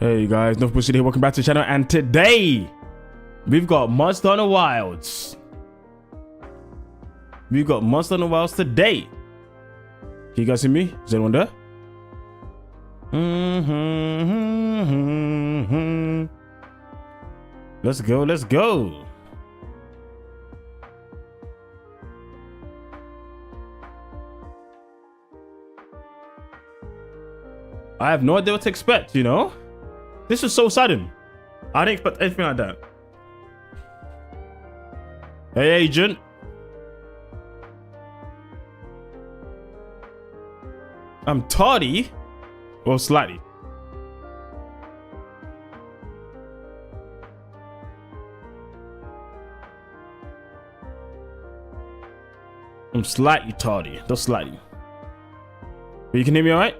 Hey guys, North Bush here, welcome back to the channel, and today we've got Monster Hunter Wilds. We've got Monster Hunter Wilds today. Can you guys see me? Is anyone there? Let's go, let's go. I have no idea what to expect, you know? This is so sudden. I didn't expect anything like that. Hey, agent. I'm tardy. Well, slightly. I'm slightly tardy. Just slightly. But you can hear me all right?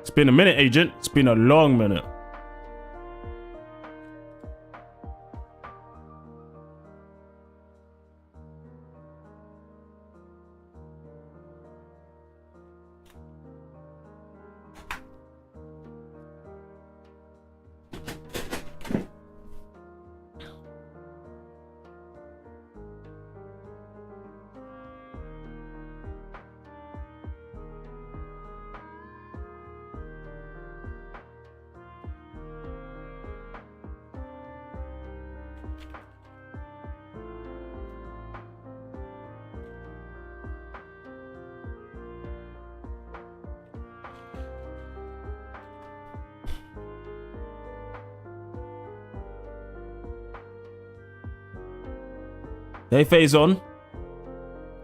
It's been a minute, agent. It's been a long minute. Hey, phase on.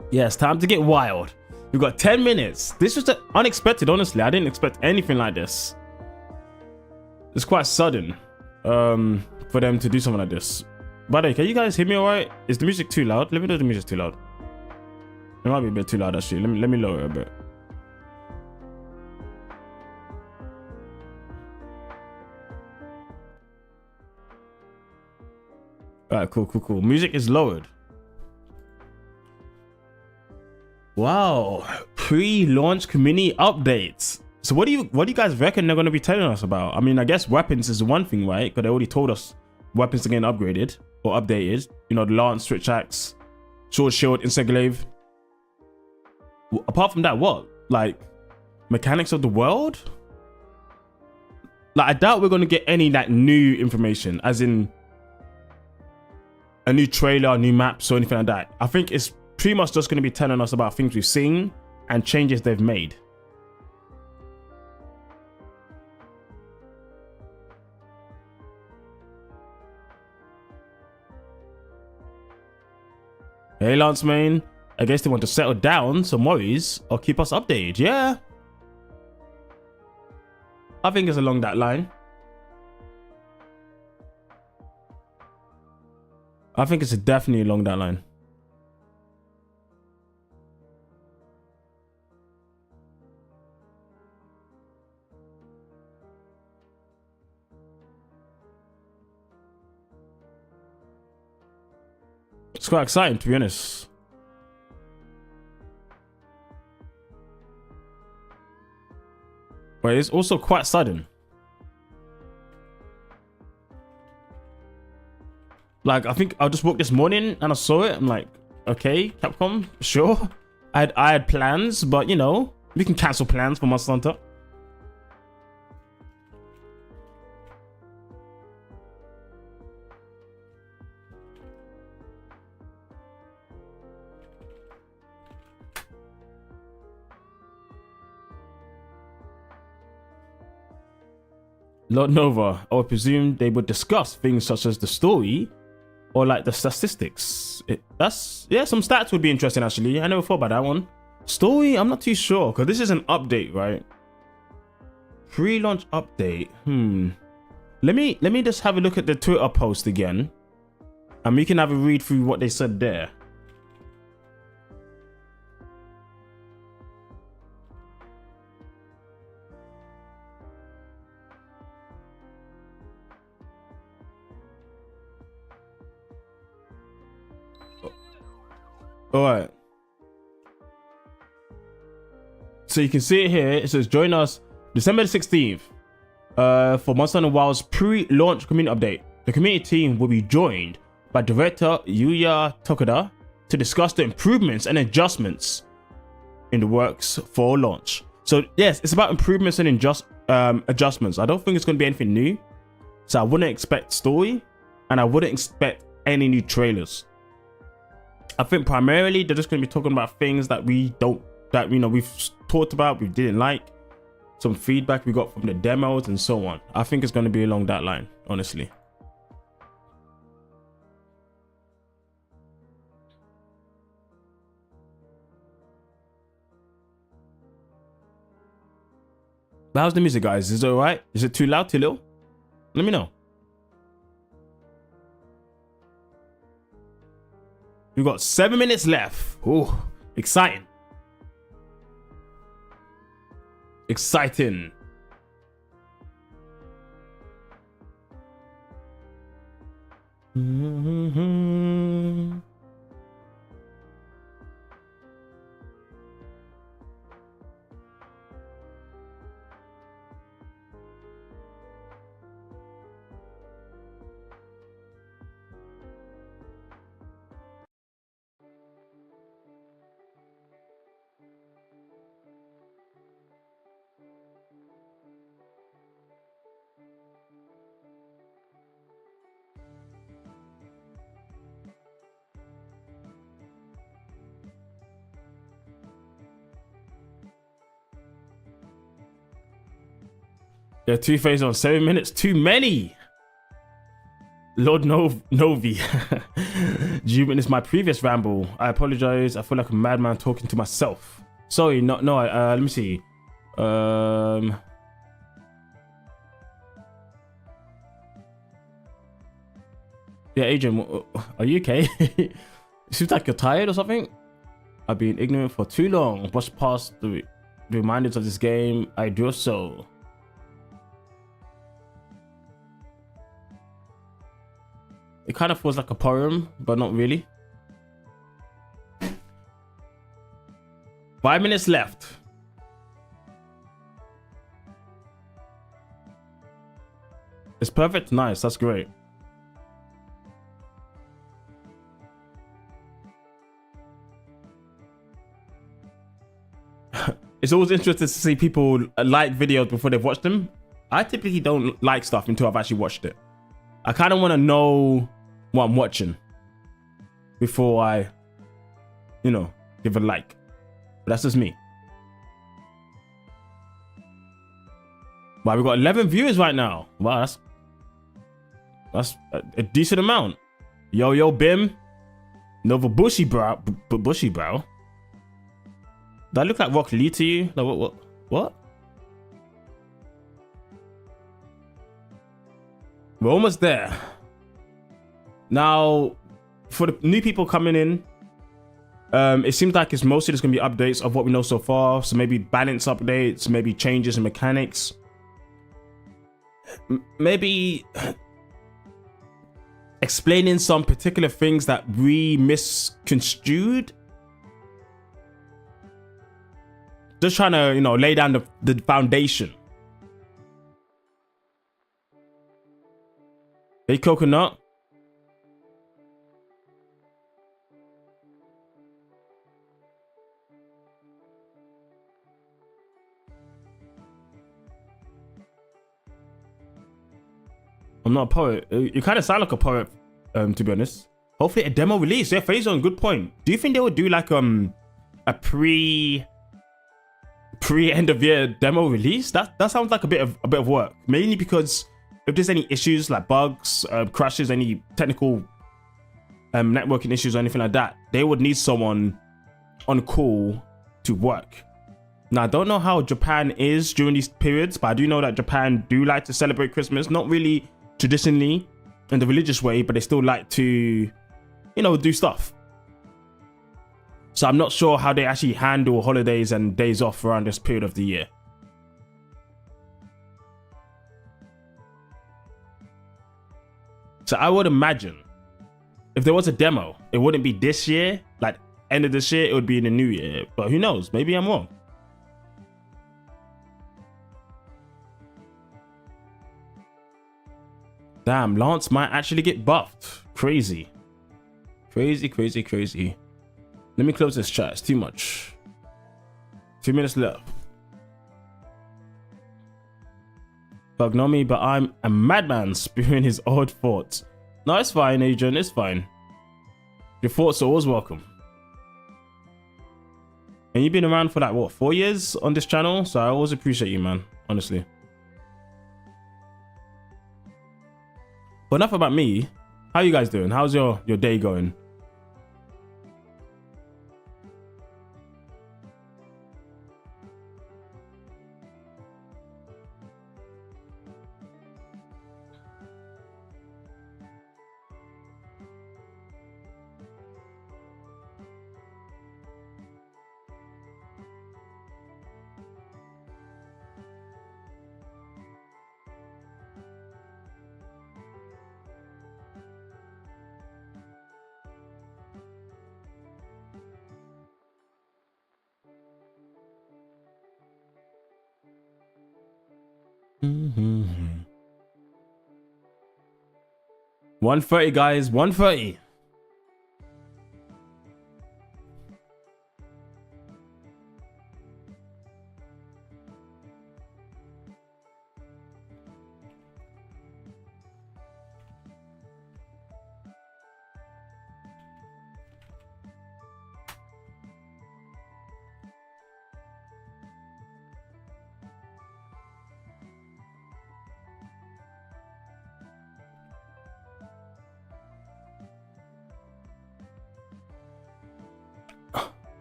Yes, time to get wild. We've got 10 minutes. This was unexpected, honestly. I didn't expect anything like this. It's quite sudden for them to do something like this. By the way, can you guys hear me all right? Is the music too loud? Let me know if the music's too loud. It might be a bit too loud, actually. Let me lower it a bit. All right, cool. Music is lowered. Wow, pre-launch community updates. So what do you guys reckon they're going to be telling us about? I mean, I guess weapons is one thing, right? Because they already told us weapons are getting upgraded or updated. You know, the lance, switch axe, sword shield, insect glaive. Apart from that, what? Like mechanics of the world? Like I doubt we're going to get any like new information, as in a new trailer, new maps, or anything like that. I think it's pretty much just going to be telling us about things we've seen and changes they've made. Hey, Lance Main. I guess they want to settle down some worries or keep us updated. Yeah. I think it's along that line. I think it's definitely along that line. It's quite exciting, to be honest. But it's also quite sudden. Like, I think I just woke this morning and I saw it. I'm like, okay, Capcom, sure. I had plans, but you know, we can cancel plans for Monster Hunter. Lord Nova, I would presume they would discuss things such as the story or like the statistics. Yeah, some stats would be interesting actually. I never thought about that one. Story, I'm not too sure because this is an update, right? Pre-launch update. Let me just have a look at the Twitter post again, and we can have a read through what they said there. All right. So you can see it here. It says, join us December the 16th, for Monster Hunter Wilds pre-launch community update. The community team will be joined by director Yuya Tokuda to discuss the improvements and adjustments in the works for launch. So yes, it's about improvements and adjustments. I don't think it's going to be anything new. So I wouldn't expect story, and I wouldn't expect any new trailers. I think primarily they're just going to be talking about things that we've talked about, we didn't like, some feedback we got from the demos and so on. I think it's going to be along that line, honestly. But how's the music, guys? Is it alright? Is it too loud, too little? Let me know. We've got 7 minutes left. Oh, exciting. Exciting. Yeah, Two-Face on 7 minutes. Too many. Lord Novi. Do you witness my previous ramble? I apologize. I feel like a madman talking to myself. Sorry, no. Let me see. Yeah, Adrian, are you okay? It seems like you're tired or something. I've been ignorant for too long. Brush past the reminders of this game. I do so. It kind of feels like a poem, but not really. 5 minutes left. It's perfect. Nice. That's great. It's always interesting to see people like videos before they've watched them. I typically don't like stuff until I've actually watched it. I kind of want to know what I'm watching before I, give a like. But that's just me. Wow, we've got 11 viewers right now. Wow, that's a decent amount. Yo, Bim. Nova Bushy Brow. Bushy Brow? That look like Rock Lee to you? Like, what? We're almost there. Now, for the new people coming in, it seems like it's mostly just going to be updates of what we know so far. So maybe balance updates, maybe changes in mechanics. Maybe explaining some particular things that we misconstrued. Just trying to, lay down the foundation. Hey, Coconut. I'm not a poet. You kind of sound like a poet, to be honest. Hopefully a demo release. Yeah, Phazon, good point. Do you think they would do like a pre end of year demo release? That sounds like a bit of work. Mainly because if there's any issues like bugs, crashes, any technical networking issues or anything like that, they would need someone on call to work. Now, I don't know how Japan is during these periods, but I do know that Japan do like to celebrate Christmas. Not really traditionally in the religious way, but they still like to, do stuff. So I'm not sure how they actually handle holidays and days off around this period of the year. So I would imagine if there was a demo, it wouldn't be this year, like end of this year, it would be in the new year. But who knows? Maybe I'm wrong. Damn, Lance might actually get buffed. Crazy. Crazy, crazy, crazy. Let me close this chat. It's too much. 2 minutes left. Bug know me, but I'm a madman spewing his odd thoughts. No, it's fine, Adrian. It's fine. Your thoughts are always welcome. And you've been around for like, what, 4 years on this channel? So I always appreciate you, man. Honestly. But enough about me. How you guys doing? How's your day going? Mm-hmm. 1:30, guys. 1:30.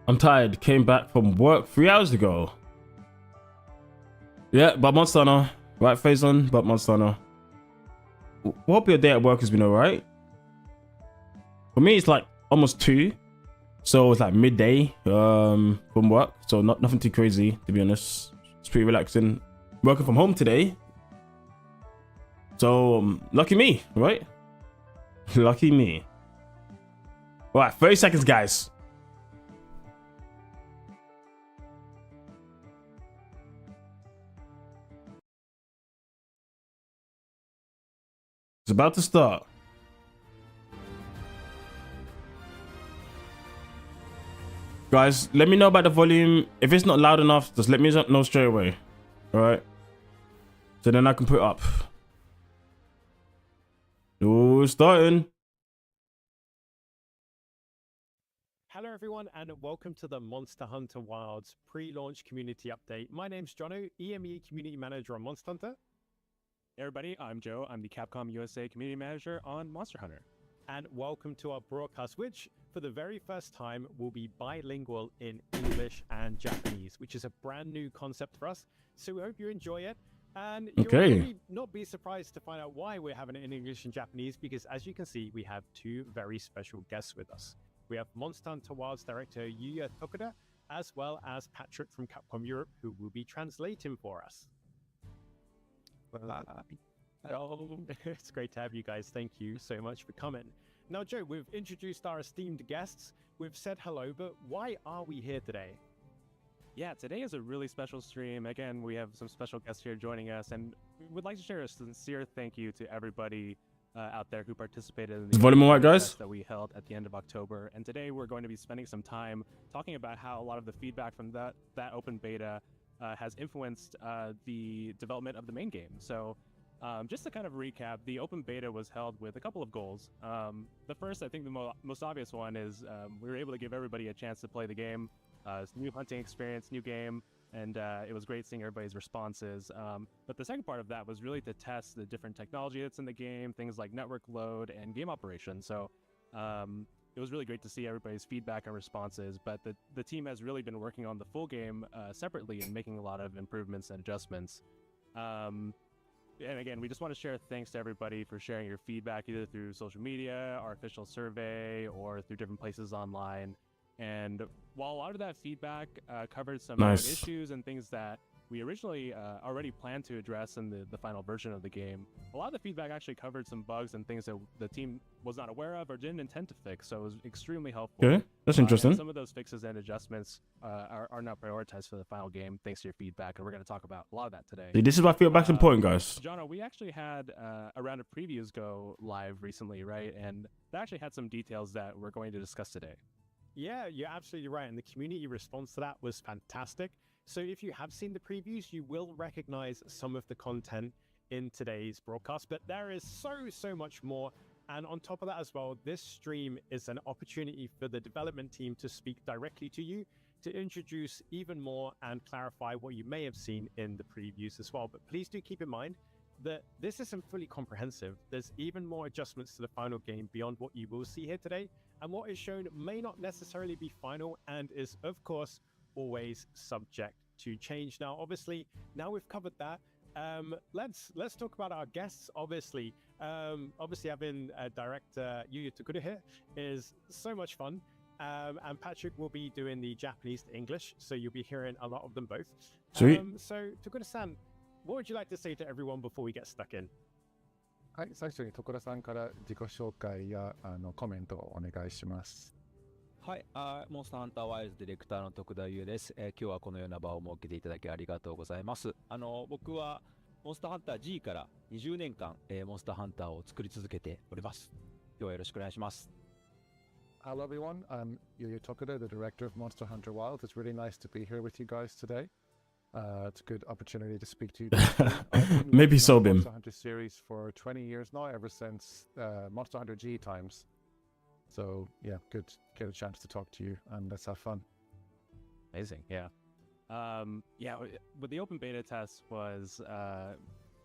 I'm tired. Came back from work 3 hours ago. Yeah, but Monster Hunter. Right, Faison, but Monster Hunter. Hope your day at work has been alright. For me, it's like almost 2. So it's like midday from work. So nothing too crazy, to be honest. It's pretty relaxing. Working from home today. So lucky me, right? Lucky me. Alright, 30 seconds, guys. It's about to start. Guys, let me know about the volume. If it's not loud enough, just let me know straight away. Alright? So then I can put it up. Oh, starting. Hello everyone and welcome to the Monster Hunter Wilds pre-launch community update. My name's Jono, EME Community Manager on Monster Hunter. Hey everybody, I'm Joe. I'm the Capcom USA Community Manager on Monster Hunter. And welcome to our broadcast, which for the very first time will be bilingual in English and Japanese, which is a brand new concept for us. So we hope you enjoy it. And you'll probably not be surprised to find out why we're having it in English and Japanese, because as you can see, we have 2 very special guests with us. We have Monster Hunter Wilds director Yuya Tokuda, as well as Patrick from Capcom Europe, who will be translating for us. It's great to have you guys. Thank you so much for coming. Now, Joe, we've introduced our esteemed guests. We've said hello, but why are we here today? Yeah, today is a really special stream. Again, we have some special guests here joining us, and we would like to share a sincere thank you to everybody out there who participated in the volume alright, guys? that we held at the end of October. And today we're going to be spending some time talking about how a lot of the feedback from that open beta has influenced the development of the main game. So just to kind of recap, the open beta was held with a couple of goals. The first, I think the most obvious one is we were able to give everybody a chance to play the game. It's a new hunting experience, new game, and it was great seeing everybody's responses. But the second part of that was really to test the different technology that's in the game, things like network load and game operation. So it was really great to see everybody's feedback and responses, but the team has really been working on the full game separately and making a lot of improvements and adjustments. And again, we just want to share thanks to everybody for sharing your feedback either through social media, our official survey, or through different places online. And while a lot of that feedback covered some issues and things that we originally already planned to address in the final version of the game, a lot of the feedback actually covered some bugs and things that the team was not aware of or didn't intend to fix, so it was extremely helpful. Okay, That's And interesting. some of those fixes and adjustments are now prioritized for the final game, thanks to your feedback, and we're going to talk about a lot of that today. See, this is why feedback's important, guys. Jono, we actually had a round of previews go live recently, right? And that actually had some details that we're going to discuss today. Yeah, you're absolutely right. And the community response to that was fantastic. So if you have seen the previews, you will recognize some of the content in today's broadcast, but there is so much more. And on top of that as well, this stream is an opportunity for the development team to speak directly to you, to introduce even more and clarify what you may have seen in the previews as well. But please do keep in mind that this isn't fully comprehensive. There's even more adjustments to the final game beyond what you will see here today. And what is shown may not necessarily be final and is, of course, always subject to change. Now, obviously, now we've covered that. Let's talk about our guests. Obviously having director Yuya Tokuro here is so much fun. And Patrick will be doing the Japanese to English, so you'll be hearing a lot of them both. Sweet. So Tokuro-san, what would you like to say to everyone before we get stuck in? はい、最初に所さんから自己紹介やコメントをお願いします。はい、モンスターハンターワイルズディレクターの徳田優です、今日はこのような場を設けていただきありがとうございます。僕はモンスターハンター G から20年間、モンスターハンターを作り続けております。今日はよろしくお願いします。Hello everyone, I'm Yuya Tokuro, the director of Monster Hunter Wilds. It's really nice to be here with you guys today. It's a good opportunity to speak to you. Maybe so, Bim. Monster Hunter series for 20 years now, ever since Monster Hunter G times. So yeah, good to get a chance to talk to you and let's have fun. Amazing, yeah. But the open beta test was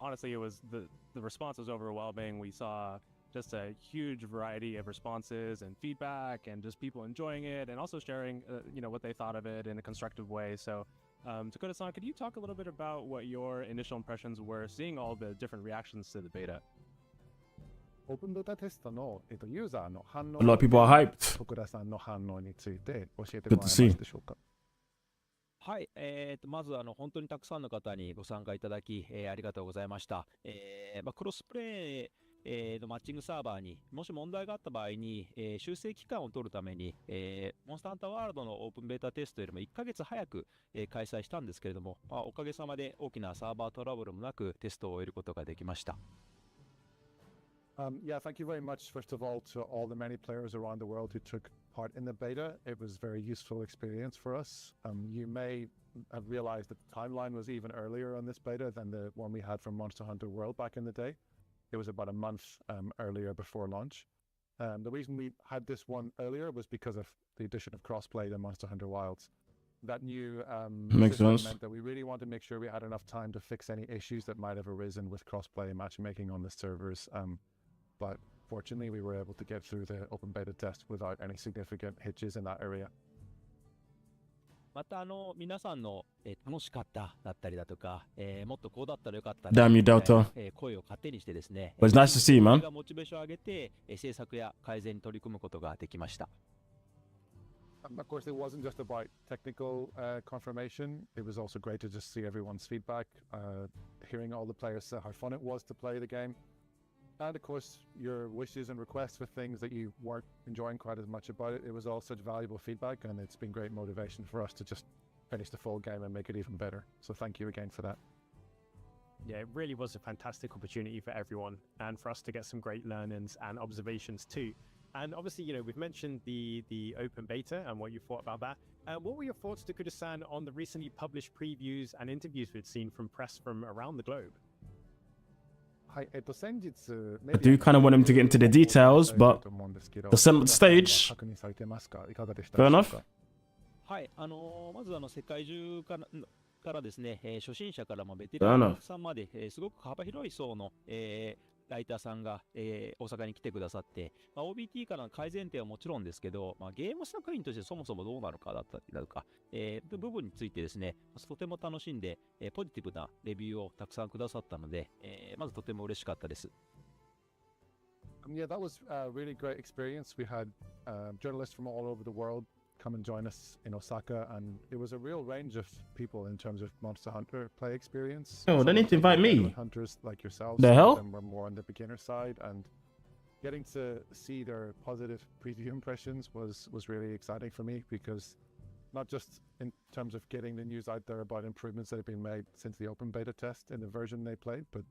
honestly, it was the response was overwhelming. We saw just a huge variety of responses and feedback, and just people enjoying it, and also sharing, what they thought of it in a constructive way. So, Tokuro-san, could you talk a little bit about what your initial impressions were, seeing all the different reactions to the beta? オープンベータテストの、ユーザーの反応 A lot of people are hyped. 徳田さんの反応について教えて Good もら to え see. ますでしょうか。はい、まず本当にたくさんの方にご参加いただき、ありがとうございました。クロスプレイのマッチングサーバーにもし問題があった場合に、修正期間を取るために、モンスターハンターワールドのオープンベータテストよりも1ヶ月早く、開催したんですけれども、おかげさまで大きなサーバートラブルもなくテストを終えることができました。Yeah, thank you very much, first of all, to all the many players around the world who took part in the beta. It was a very useful experience for us. You may have realized that the timeline was even earlier on this beta than the one we had from Monster Hunter World back in the day. It was about a month earlier before launch. The reason we had this one earlier was because of the addition of crossplay to Monster Hunter Wilds. That new Makes system sense. meant that we really wanted to make sure we had enough time to fix any issues that might have arisen with crossplay and matchmaking on the servers. But fortunately, we were able to get through the open beta test without any significant hitches in that area. また皆さんの、楽しかっただったりだとか、もっとこうだったらよかった Damn you, Delta. 声を勝手にしてですね、 But it's nice to see, そ man. れがモチベーションを上げて、制作や改善に取り組むことができました。Of course, it wasn't just about technical confirmation. It was also great to just see everyone's feedback, hearing all the players say how fun it was to play the game. And of course, your wishes and requests for things that you weren't enjoying quite as much about it. It was all such valuable feedback, and it's been great motivation for us to just finish the full game and make it even better. So thank you again for that. Yeah, it really was a fantastic opportunity for everyone and for us to get some great learnings and observations too. And obviously, we've mentioned the open beta and what you thought about that. What were your thoughts, Tokuro-san, on the recently published previews and interviews we'd seen from press from around the globe? はい、先日 I do kind of want him to get into the details, but to set the stage. 確認されてますか？いかがでしたで Fair しょう enough. か？はい、まず世界中からですね、初心者からベテランさんまで、すごく幅広い層の、ライターさんが、大阪に来てくださって、OBT からの改善点はもちろんですけど、ゲーム作品としてそもそもどうなのかだったりだとか、部分についてですね、とても楽しんで、ポジティブなレビューをたくさんくださったので、まずとても嬉しかったです。Yeah, that was a really great experience. We had journalists from all over the world come and join us in Osaka, and it was a real range of people in terms of Monster Hunter play experience. Oh, they need to invite me. Hunters like yourselves. The hell? Some of them were more on the beginner side, and getting to see their positive preview impressions was really exciting for me, because not just in terms of getting the news out there about improvements that have been made since the open beta test in the version they played, but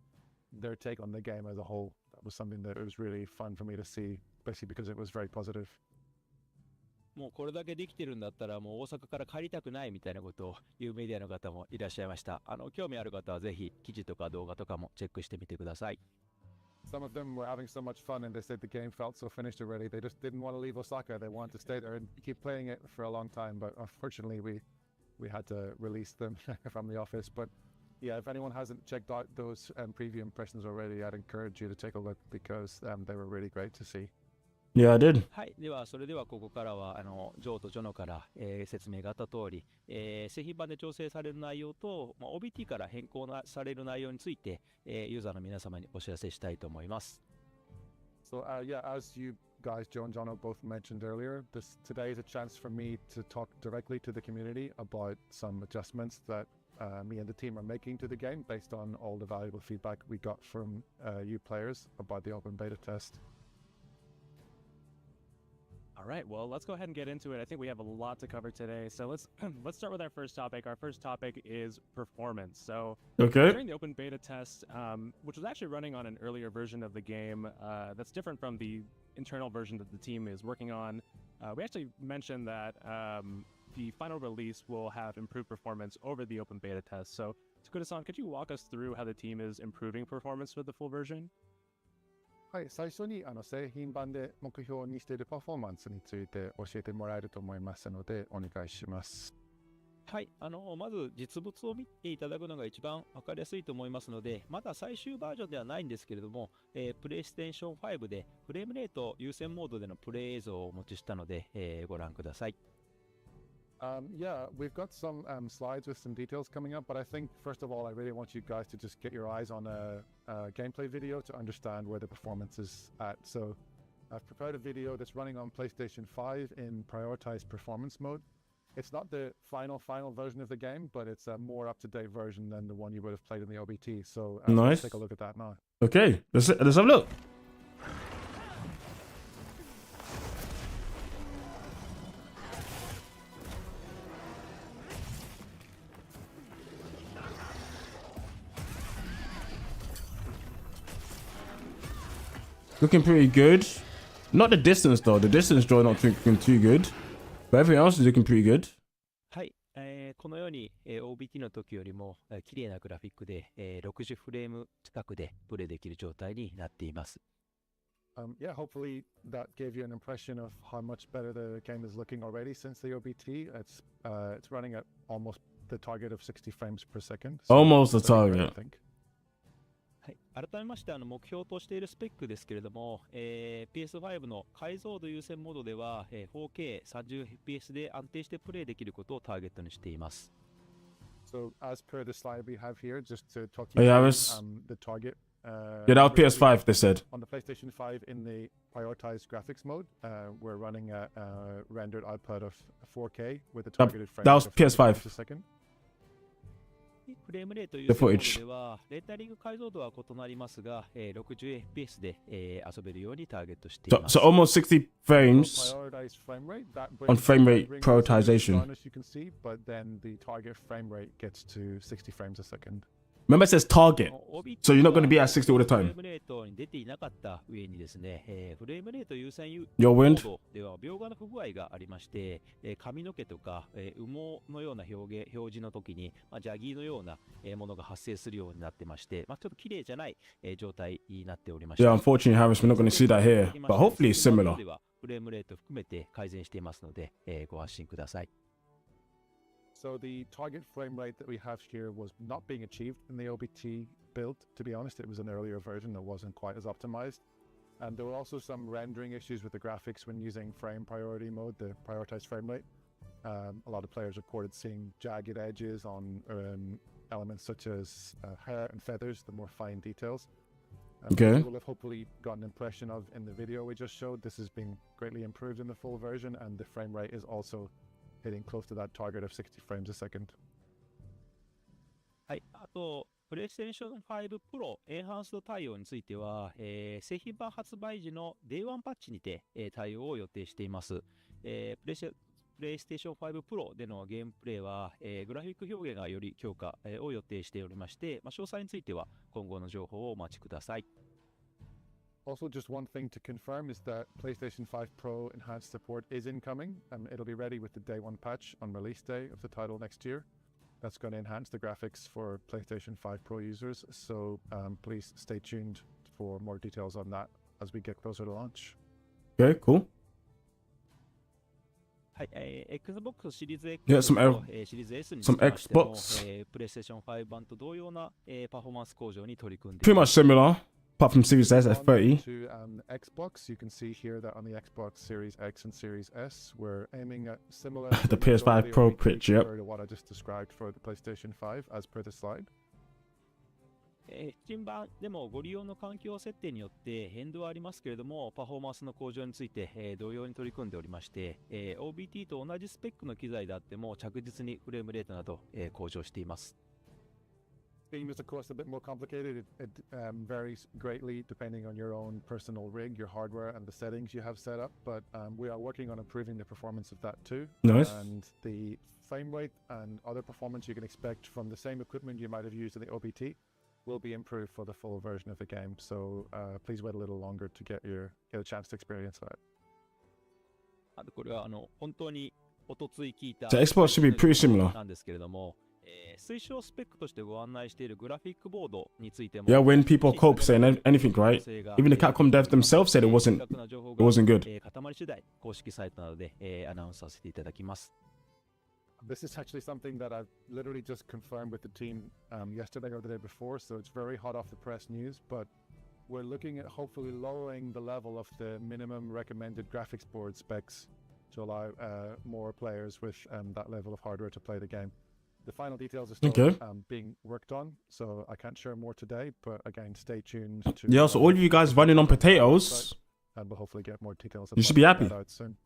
their take on the game as a whole. That was something that was really fun for me to see, especially because it was very positive. もうこれだけできてるんだったらもう大阪から帰りたくないみたいなことを言うメディアの方もいらっしゃいました。興味ある方はぜひ記事とか動画とかもチェックしてみてください。Some of them were having so much fun, and they said the game felt so finished already. They just didn't want to leave Osaka. They wanted to stay there and keep playing it for a long time. But unfortunately, we had to release them from the office. But yeah, if anyone hasn't checked out those preview impressions already, I'd encourage you to take a look, because they were really great to see. Yeah, I did. はい。では、それではここからは、ジョーとジョノから、説明があった通り、製品版で調整される内容と、OBT から変更される内容について、ユーザーの皆様にお知らせしたいと思います。So, yeah, as you guys, Joe and Jono, both mentioned earlier, today is a chance for me to talk directly to the community about some adjustments that me and the team are making to the game based on all the valuable feedback we got from you players about the open beta test. All right, well, let's go ahead and get into it. I think we have a lot to cover today. So let's start with our first topic. Our first topic is performance. So Okay. during the open beta test, which was actually running on an earlier version of the game that's different from the internal version that the team is working on, we actually mentioned that the final release will have improved performance over the open beta test. So Takuda-san, could you walk us through how the team is improving performance with the full version? はい、最初に製品版で目標にしているパフォーマンスについて教えてもらえると思いますのでお願いします。はい。まず実物を見ていただくのが一番わかりやすいと思いますので、まだ最終バージョンではないんですけれども、プレイステーション5でフレームレート優先モードでのプレイ映像をお持ちしたので、ご覧ください。Yeah, we've got some slides with some details coming up, but I think first of all, I really want you guys to just get your eyes on a gameplay video to understand where the performance is at. So I've prepared a video that's running on PlayStation 5 in prioritized performance mode. It's not the final version of the game, but it's a more up-to-date version than the one you would have played in the OBT. So Nice. let's take a look at that now. Okay, let's have a look. Looking pretty good. Not the distance though. The distance draw not looking too good. But everything else is looking pretty good. はい。このように、OBT の時よりも、綺麗なグラフィックで、60フレーム近くでプレイできる状態になっています。Yeah, hopefully that gave you an impression of how much better the game is looking already since the OBT. It's running at almost the target of 60 frames per second. So Almost the very great, I target. think. はい、改めまして目標としているスペックですけれども、PS5 の解像度優先モードでは、4K30fps で安定してプレイできることをターゲットにしています。So as per the slide we have here, just to talk Oh, you yeah, I through was- the target. Yeah, that was PS5, they said. On the PlayStation 5 in the prioritized graphics mode, we're running a rendered output of 4K with a targeted frame that was rate of 30 PS5. frames a second. フレームレート優 The 先モー footage. ドではレンダリング解像度は異なりますが、60fps で、遊べるようにターゲットしてい So, ます。 so almost 60 frames. Prioritized frame rate, that On frame rate brings the prioritization. down, as you can see, but then the target frame rate gets to 60 frames a second. Remember, it says target. OBT So you're not going to be at 60 all the フレ time. ームレートに出ていなかった上にですね、フレームレート優先 Your モ wind. ードでは描画の不具合がありまして、髪の毛とか、羽毛のような表示の時に、ジャギーのような、ものが発生するようになってまして、ちょっと綺麗じゃない、状態になっておりました。 Yeah, unfortunately, Harris, we're not going to see that here. But hopefully it's similar. ではフレームレート含めて改善していますので、ご安心ください。So the target frame rate that we have here was not being achieved in the OBT build. To be honest, it was an earlier version that wasn't quite as optimized. And there were also some rendering issues with the graphics when using frame priority mode, the prioritized frame rate. A lot of players reported seeing jagged edges on elements such as hair and feathers, the more fine details. Okay. You will have hopefully got an impression of in the video we just showed. This has been greatly improved in the full version, and the frame rate is also hitting close to that target of 60 frames a second. はい、あと、PlayStation 5 Pro エンハンスド対応については、製品版発売時の Day1 パッチにて、対応を予定しています。PlayStation 5 Pro でのゲームプレイは、グラフィック表現がより強化、を予定しておりまして、詳細については今後の情報をお待ちください。Also, just one thing to confirm is that PlayStation 5 Pro enhanced support is incoming, and it'll be ready with the Day 1 patch on release day of the title next year. That's going to enhance the graphics for PlayStation 5 Pro users, so please stay tuned for more details on that as we get closer to launch. Okay, cool. はい、Xbox シリーズ X とシリーズ S に some つきましても、 Xbox PlayStation 5版と同様な、パフォーマンス向上に取り組んでい Pretty ま much す。 similar, apart from Series S at On 30. to Xbox, you can see here that on the Xbox Series X and Series S, we're aiming at similar The PS5 Pro pitch, yep. to what I just described for the PlayStation 5 as per the slide. 新版でもご利用の環境設定によって変動はありますけれども、パフォーマンスの向上について、同様に取り組んでおりまして、OBT と同じスペックの機材であっても着実にフレームレートなど、向上しています。Steam is of course a bit more complicated. It varies greatly depending on your own personal rig, your hardware, and the settings you have set up. But we are working on improving the performance of that too. Nice. And the frame rate and other performance you can expect from the same equipment you might have used in the OBT will be improved for the full version of the game. So please wait a little longer to get a chance to experience that. これは本当におとつい聞いた The Xbox should be pretty similar. なんですけれども、推奨スペックとしてご案内しているグラフィックボードについても、 Yeah, when people cope saying anything, right? Even the Capcom dev themselves said it wasn't good. 固まり次第公式サイトなどで、アナウンスさせていただきます。This is actually something that I've literally just confirmed with the team yesterday or the day before, so it's very hot off the press news, but we're looking at hopefully lowering the level of the minimum recommended graphics board specs to allow more players with that level of hardware to play the game. The final details are still being worked on, so I can't share more today, but again, stay tuned to... Yeah, so all of you guys running on potatoes, and we'll hopefully get more details you should be happy. out soon.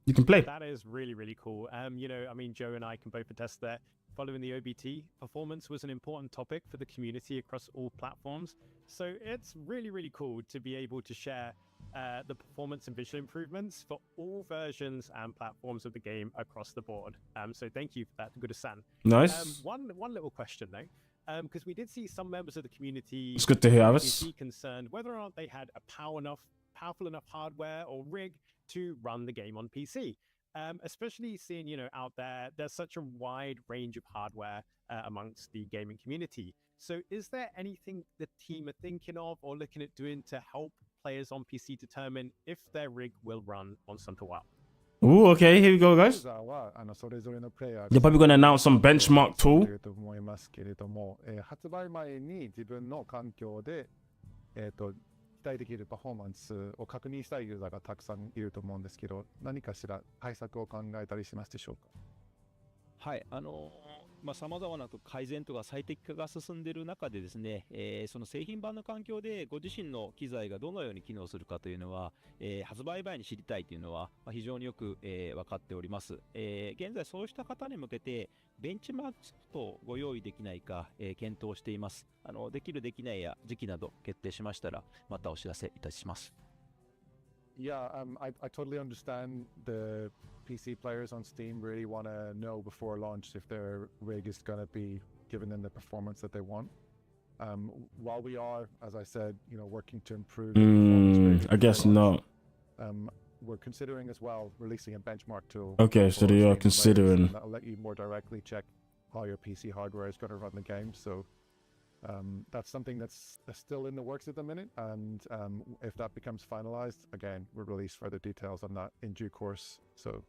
You can play. That is really, really cool. You know, I mean, Joe and I can both attest that following the OBT, performance was an important topic for the community across all platforms. So it's really, really cool to be able to share the performance and visual improvements for all versions and platforms of the game across the board. So thank you for that, Guda-san. Nice. One little question though, because we did see some members of the community It's good to hear, Avis. concerned whether or not they had a powerful enough hardware or rig to run the game on PC. Especially seeing, you know, out there's such a wide range of hardware amongst the gaming community. So is there anything the team are thinking of or looking at doing to help players on PC determine if their rig will run on Sunterwell? Ooh, okay, here we go, guys. They're probably going to announce some benchmark tool. と思いますけれども、発売前に自分の環境で、期待できるパフォーマンスを確認したいユーザーがたくさんいると思うんですけど、何かしら対策を考えたりしますでしょうか？はい、様々な改善とか最適化が進んでいる中でですね、その製品版の環境でご自身の機材がどのように機能するかというのは、発売前に知りたいというのは、非常によく、分かっております。現在そうした方に向けてベンチマークとをご用意できないか、検討しています。できるできないや時期など決定しましたらまたお知らせいたします。Yeah, I totally understand the PC players on Steam really want to know before launch if their rig is going to be giving them the performance that they want. While we are, as I said, you know, working to improve the performance I guess not. We're considering as well releasing a benchmark tool. Okay, so they are considering. That'll let you more directly check how your PC hardware is going to run the game. So that's something that's still in the works at the minute, and if that becomes finalized, again, we'll release further details on that in due course. So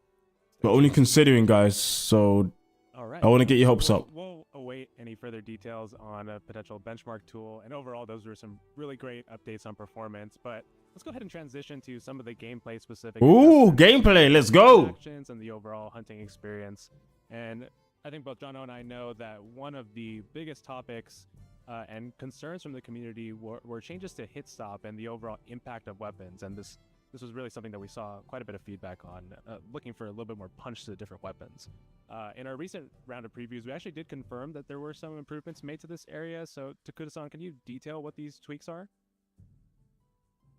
We're only considering, guys, so All right. I want to get your hopes up. We'll await any further details on a potential benchmark tool, and overall those were some really great updates on performance, but let's go ahead and transition to some of the gameplay specific Ooh, gameplay, let's go! actions and the overall hunting experience. And I think both Jono and I know that one of the biggest topics and concerns from the community were changes to hit stop and the overall impact of weapons, and this this was really something that we saw quite a bit of feedback on, looking for a little bit more punch to the different weapons. In our recent round of previews, we actually did confirm that there were some improvements made to this area. So, Takuda-san, can you detail what these tweaks are?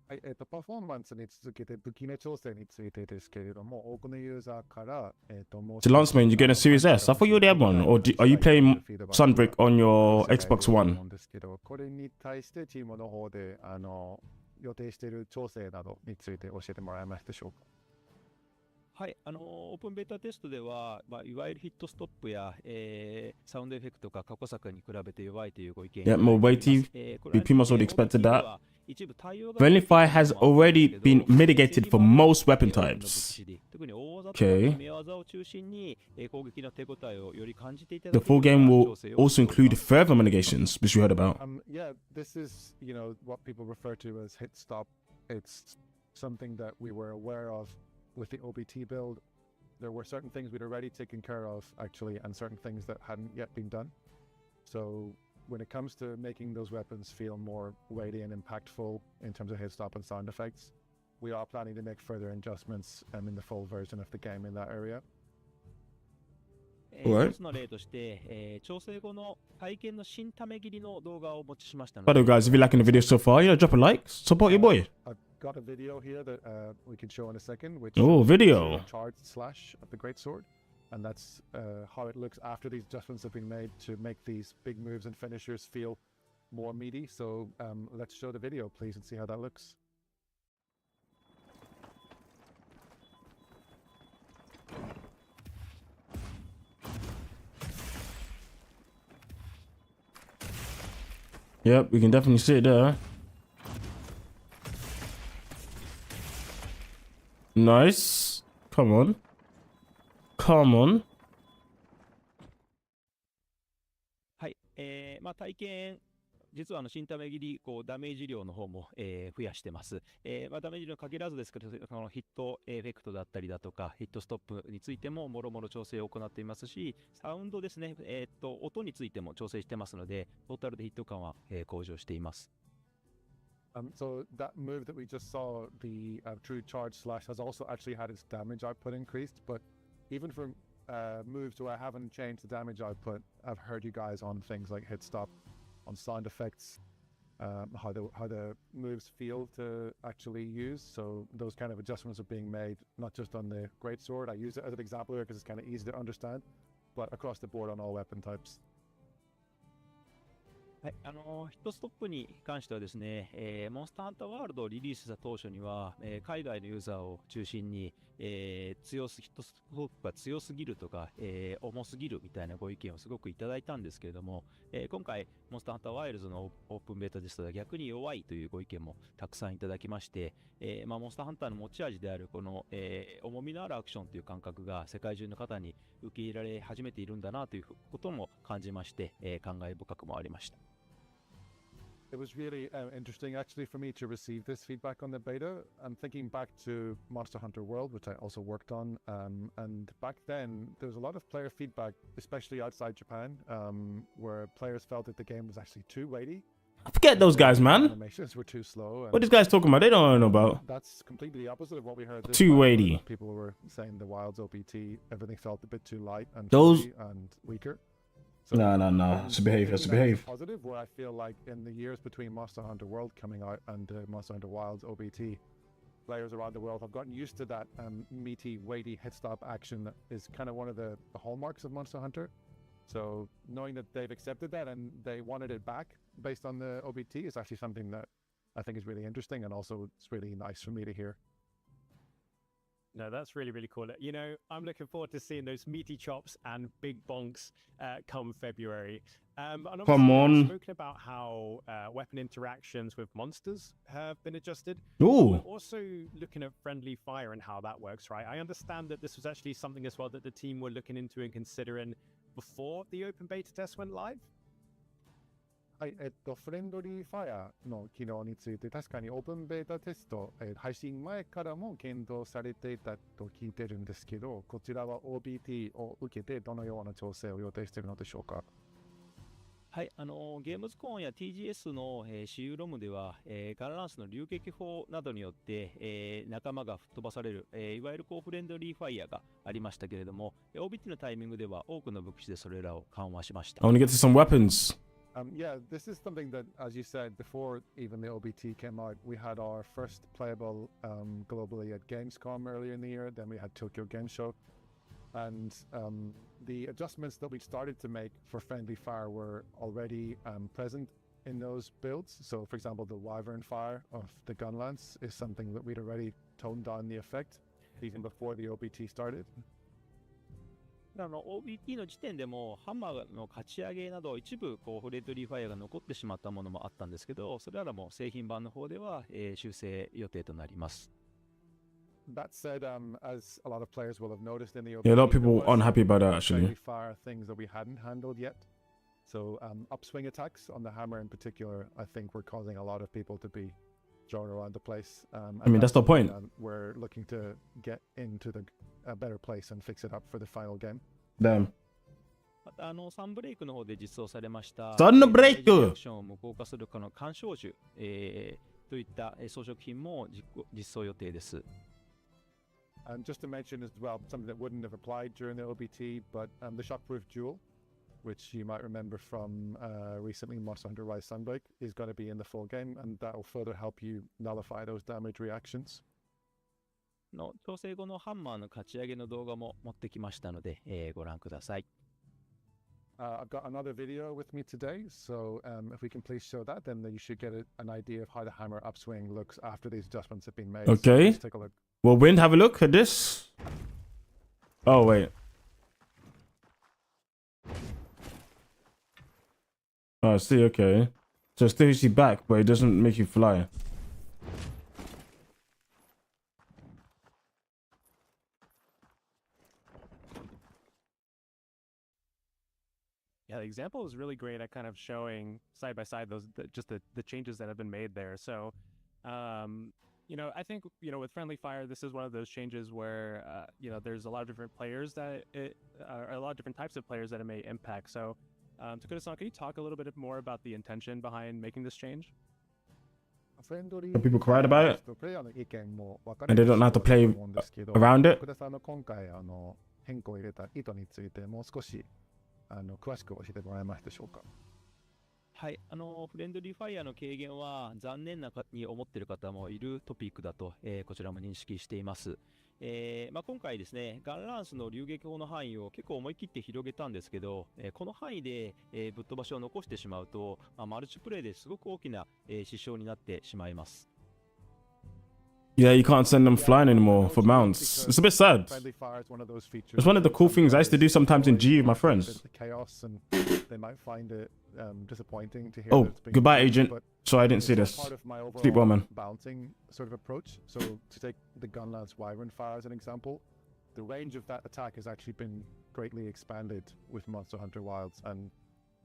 はい、パフォーマンスに続けて武器の調整についてですけれども、多くのユーザーから、もう So Lanceman, you're getting a Series S. I thought you already had one. Or are you playing Sunbreak on your Xbox One? ですけど、これに対してチームの方で予定している調整などについて教えてもらえますでしょうか。はい、オープンベータテストでは、いわゆるヒットストップや、サウンドエフェクトが過去作に比べて弱いというご意見 Yeah, more weighty. これは BP must already expected that. 一部対応が Friendly fire has already been mitigated for most weapon types. 特に大技と Okay. 目技を中心に、攻撃の手応えをより感じていただ The ける full game よう will な調整を also include further mitigations, which we heard about. Yeah, this is, what people refer to as hit stop. It's something that we were aware of with the OBT build. There were certain things we'd already taken care of, actually, and certain things that hadn't yet been done. So when it comes to making those weapons feel more weighty and impactful in terms of hit stop and sound effects, we are planning to make further adjustments in the full version of the game in that area. 一つの例として、調整後の体験の新ため切りの動画をお持ちしましたの By the で way, guys, if you're liking the video so far, drop a like, support your boy. I've got a video here that we can show in a second, which Oh, shows video. the charged slash of the Greatsword, and that's how it looks after these adjustments have been made to make these big moves and finishers feel more meaty. So let's show the video, please, and see how that looks. Yep, we can definitely see it there. Nice. Come on. Come on. はい、体験、実は新ため切りダメージ量の方も、増やしてます。ダメージ量に限らずですけど、ヒットエフェクトだったりだとか、ヒットストップについてももろもろ調整を行っていますし、サウンドですね、音についても調整してますので、トータルでヒット感は、向上しています。So that move that we just saw, the true charge slash, has also actually had its damage output increased. But even for moves where I haven't changed the damage output, I've heard you guys on things like hit stop, on sound effects, how the moves feel to actually use. So those kind of adjustments are being made, not just on the Greatsword. I use it as an example here because it's kind of easy to understand, but across the board on all weapon types. はい、ヒットストップに関してはですね、モンスターハンターワールドをリリースした当初には、海外のユーザーを中心に、ヒットストップが強すぎるとか、重すぎるみたいなご意見をすごくいただいたんですけれども、今回モンスターハンターワイルズのオープンベータですと逆に弱いというご意見もたくさんいただきまして、モンスターハンターの持ち味であるこの、重みのあるアクションという感覚が世界中の方に受け入れられ始めているんだなということも感じまして、感慨深くもありました。It was really interesting, actually, for me to receive this feedback on the beta. I'm thinking back to Monster Hunter World, which I also worked on, and back then there was a lot of player feedback, especially outside Japan, where players felt that the game was actually too weighty. Forget those guys, man. Animations were too slow. What these guys talking about? They don't know about. That's completely the opposite of what we heard. This Too time, where weighty. People were saying the Wilds OPT, everything felt a bit too light and Those- floaty and weaker. So, No. It's a behave. It's a taking that as behave. Positive, where I feel like in the years between Monster Hunter World coming out and Monster Hunter Wilds OBT, players around the world have gotten used to that meaty, weighty hit stop action that is kind of one of the hallmarks of Monster Hunter. So knowing that they've accepted that and they wanted it back based on the OBT is actually something that I think is really interesting, and also it's really nice for me to hear. No, that's really, really cool. You know, I'm looking forward to seeing those meaty chops and big bonks come February. And obviously Come on. we've spoken about how weapon interactions with monsters have been adjusted. Ooh. We're also looking at friendly fire and how that works, right? I understand that this was actually something as well that the team were looking into and considering before the open beta test went live. はい、フレンドリーファイアの機能について、確かにオープンベータテスト、配信前からも検討されていたと聞いてるんですけど、こちらは OBT を受けてどのような調整を予定しているのでしょうか。はい、ゲームズコーンや TGS の、私有ロムでは、ガンランスの流撃砲などによって、仲間が吹っ飛ばされる、いわゆるフレンドリーファイヤーがありましたけれども、OBT のタイミングでは多くの武器でそれらを緩和しました。I want to get to some weapons. Yeah, this is something that, as you said, before even the OBT came out, we had our first playable globally at Gamescom earlier in the year. Then we had Tokyo Game Show. And the adjustments that we started to make for friendly fire were already present in those builds. So, for example, the Wyvern fire of the gun lance is something that we'd already toned down the effect even before the OBT started. OBT の時点でもハンマーの勝ち上げなど一部フレンドリーファイアが残ってしまったものもあったんですけど、それらも製品版の方では、修正予定となります。That said, as a lot of players will have noticed in the OBT, Yeah, a lot of people aren't happy about that actually. Fire things that we hadn't handled yet. So upswing attacks on the hammer in particular, I think were causing a lot of people to be thrown around the place. I mean, that's the point. We're looking to get into a better place and fix it up for the final game. Damn. またサンブレイクの方で実装されましたサンブレイクアクションを無効化する干渉銃、といった装飾品も実装予定です。And just to mention as well, something that wouldn't have applied during the OBT, but the Shockproof Jewel, which you might remember from recently Monster Hunter Rise Sunbreak, is going to be in the full game, and that will further help you nullify those damage reactions. 調整後のハンマーの勝ち上げの動画も持ってきましたので、ご覧ください。I've got another video with me today, so if we can please show that, then you should get an idea of how the hammer upswing looks after these adjustments have been made. Okay. So let's take a look. Well, Wind, have a look at this. Oh, wait. Oh, I see, okay. So it stays you back, but it doesn't make you fly. Yeah, the example is really great at kind of showing side by side the changes that have been made there. So, I think, with Friendly Fire, this is one of those changes where, there's a lot of different players a lot of different types of players that it may impact. So, Takuda-san, can you talk a little bit more about the intention behind making this change? And people cried about it, and they don't know how to play around it. 詳しく教えてもらえますでしょうか。はい、フレンドリーファイヤーの軽減は残念なに思っている方もいるトピックだと、こちらも認識しています。今回ですね、ガンランスの流撃砲の範囲を結構思い切って広げたんですけど、この範囲で、ぶっ飛ばしを残してしまうと、マルチプレイですごく大きな、支障になってしまいます。Yeah, you can't send them flying anymore for mounts. It's a bit sad. It's one of the cool things I used to do sometimes in G with my friends. Oh, goodbye, agent. Sorry, I didn't see this. Sleep well, man. Bouncing sort of approach. So to take the Gunlance Wyvern fire as an example, the range of that attack has actually been greatly expanded with Monster Hunter Wilds, and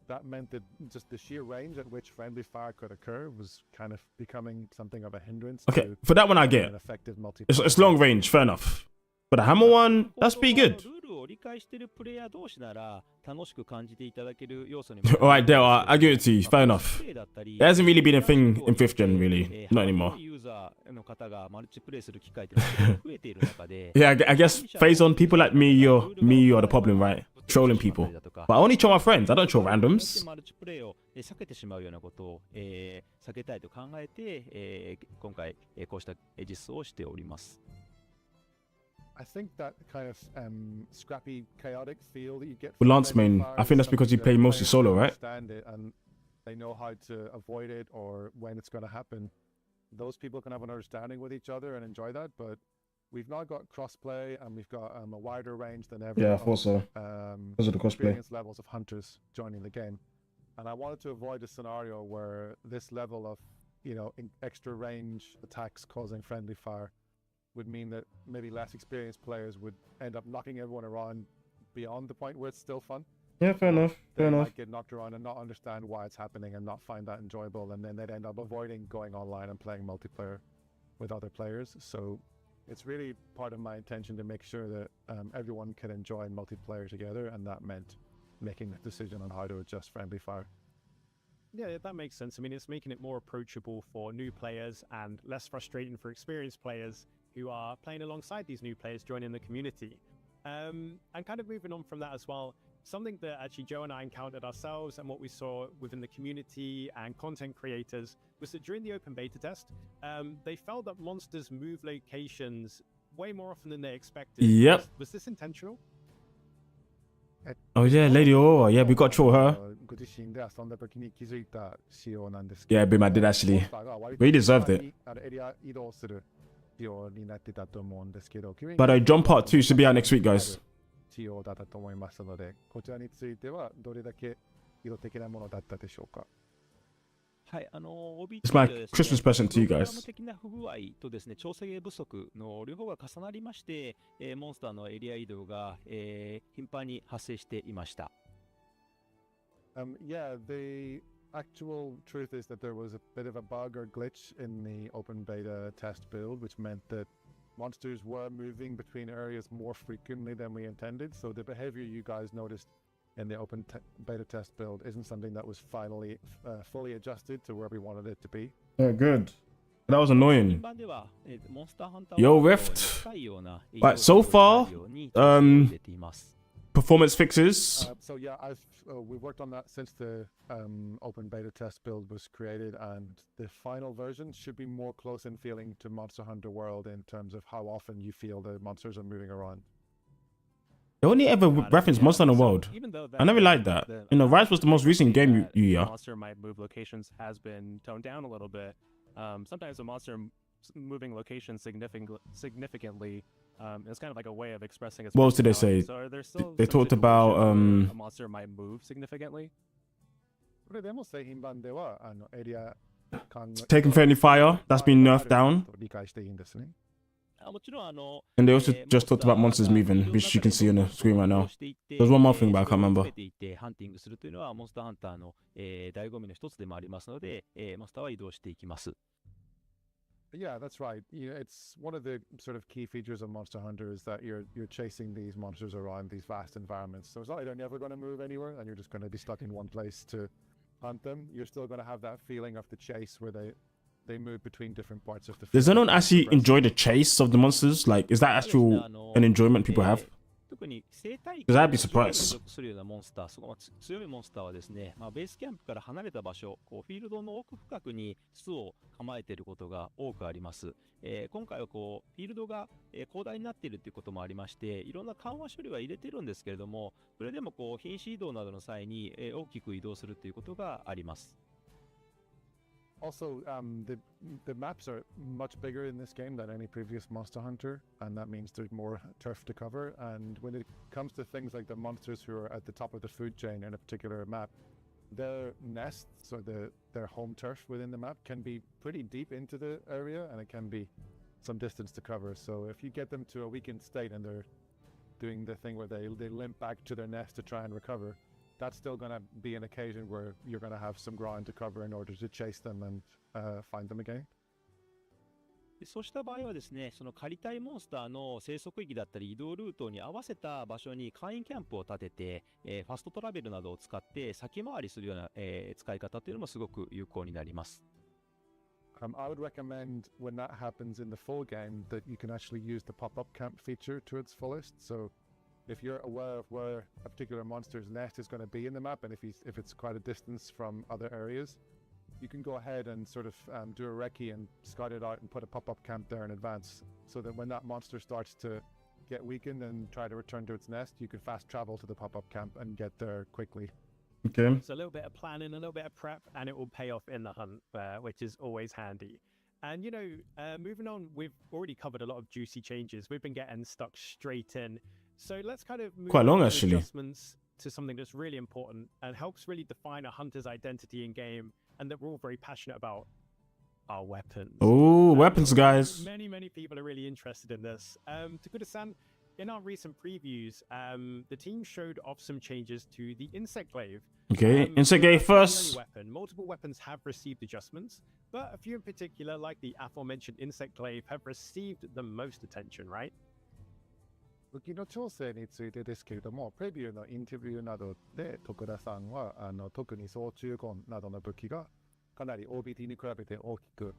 that meant that just the sheer range at which friendly fire could occur was kind of becoming something of a hindrance. Okay, for that one I get. It's long range, fair enough. But the hammer one, that's pretty good. Alright, Dale, I give it to you, fair enough. It hasn't really been a thing in 5th gen, really. Not anymore. Yeah, I guess phase on people like me, you're the problem, right? Trolling people. But I only troll my friends, I don't troll randoms. I think that kind of scrappy, chaotic feel that you get with Lance main, I think that's because you play mostly solo, right? Understand it and they know how to avoid it or when it's going to happen. Those people can have an understanding with each other and enjoy that, but we've now got crossplay and we've got a wider range than ever. Yeah, I thought so. Because of the crossplay. Experience levels of hunters joining the game. And I wanted to avoid a scenario where this level of, extra range attacks causing friendly fire would mean that maybe less experienced players would end up knocking everyone around beyond the point where it's still fun. Yeah, fair enough. They might get knocked around and not understand why it's happening and not find that enjoyable, and then they'd end up avoiding going online and playing multiplayer with other players. So it's really part of my intention to make sure that everyone can enjoy multiplayer together, and that meant making the decision on how to adjust friendly fire. Yeah, that makes sense. I mean, it's making it more approachable for new players and less frustrating for experienced players who are playing alongside these new players joining the community. And kind of moving on from that as well, something that actually Joe and I encountered ourselves and what we saw within the community and content creators was that during the open beta test, they felt that monsters move locations way more often than they expected. Yep. Was this intentional? Oh yeah, Lady Aurora. Yeah, we got to show her. ご自身で遊んだ時に気づいた仕様なんです Yeah, Bima did actually. We deserved it. エリア移動する仕様になってたと思うんですけど、 But Jump Part 2 should be out next week, guys. 仕様だったと思いますので、こちらについてはどれだけ色的なものだったでしょうか。はい、OBT It's my でですね Christmas present to you プログラ guys. ム的な不具合とですね、調整不足の両方が重なりまして、モンスターのエリア移動が、頻繁に発生していました。Yeah, the actual truth is that there was a bit of a bug or glitch in the open beta test build, which meant that monsters were moving between areas more frequently than we intended. So the behavior you guys noticed in the open beta test build isn't something that was finally fully adjusted to where we wanted it to be. Yeah, good. That was annoying. 版では、モンスターハンター Yo, は Rift. 近いような But so far, 移動に調整を入れています Performance fixes. So yeah, we worked on that since the open beta test build was created, and the final version should be more close in feeling to Monster Hunter World in terms of how often you feel the monsters are moving around. They only ever reference Monster Hunter World. Even though I never liked that. You know, Rise was the most recent game, Yuya. Monster might move locations has been toned down a little bit. Sometimes a monster moving locations significantly it's kind of like a way of expressing its What else did they personality. say? So are there still They some talked about, situations where a monster might move significantly? これでも製品版ではエリア間 Taking Friendly Fire, that's been nerfed down. 理解していいんですね。もちろん And they also just talked about monsters moving, which you can see on the screen right now. There's one more thing, but I can't remember. ハンティングするというのはモンスターハンターの、醍醐味の一つでもありますので、モンスターは移動していきます。Yeah, that's right. It's one of the sort of key features of Monster Hunter is that you're chasing these monsters around these vast environments. So it's not like they're never going to move anywhere and you're just going to be stuck in one place to hunt them. You're still going to have that feeling of the chase where they move between different parts of the Does field. anyone actually enjoy the chase of the monsters? Like, is that actual an enjoyment people have? 特に生態 Because I'd be に surprised. 属するようなモンスター、そこ強いモンスターはですね、ベースキャンプから離れた場所、フィールドの奥深くに巣を構えていることが多くあります。今回はフィールドが、広大になっているということもありまして、いろんな緩和処理は入れてるんですけれども、それでも品種移動などの際に、大きく移動するということがあります。Also, the maps are much bigger in this game than any previous Monster Hunter, and that means there's more turf to cover. And when it comes to things like the monsters who are at the top of the food chain in a particular map, their nests or their home turf within the map can be pretty deep into the area, and it can be some distance to cover. So if you get them to a weakened state and they're doing the thing where they limp back to their nest to try and recover, that's still going to be an occasion where you're going to have some ground to cover in order to chase them and find them again. そうした場合はですね、その狩りたいモンスターの生息域だったり移動ルートに合わせた場所に簡易キャンプを立てて、ファストトラベルなどを使って先回りするような、使い方というのもすごく有効になります。I would recommend when that happens in the full game that you can actually use the pop-up camp feature to its fullest. So if you're aware of where a particular monster's nest is going to be in the map, and if it's quite a distance from other areas, you can go ahead and sort of do a recce and scout it out and put a pop-up camp there in advance, so that when that monster starts to get weakened and try to return to its nest, you can fast travel to the pop-up camp and get there quickly. Okay. So a little bit of planning, a little bit of prep, and it will pay off in the hunt, which is always handy. And, you know, moving on, we've already covered a lot of juicy changes. We've been getting stuck straight in. So let's kind of move Quite long, on actually. adjustments to something that's really important and helps really define a hunter's identity in game, and that we're all very passionate about: our weapons. Oh, weapons, guys. Many people are really interested in this. Takuda-san, in our recent previews, the team showed off some changes to the Insect Glaive. Okay, Insect Glaive That's not the only first. weapon. Multiple weapons have received adjustments, but a few in particular, like the aforementioned Insect Glaive, have received the most attention, right? 武器の調整についてですけれども、プレビューのインタビューなどで徳田さんは特に総中根などの武器がかなり OBT に比べて大きく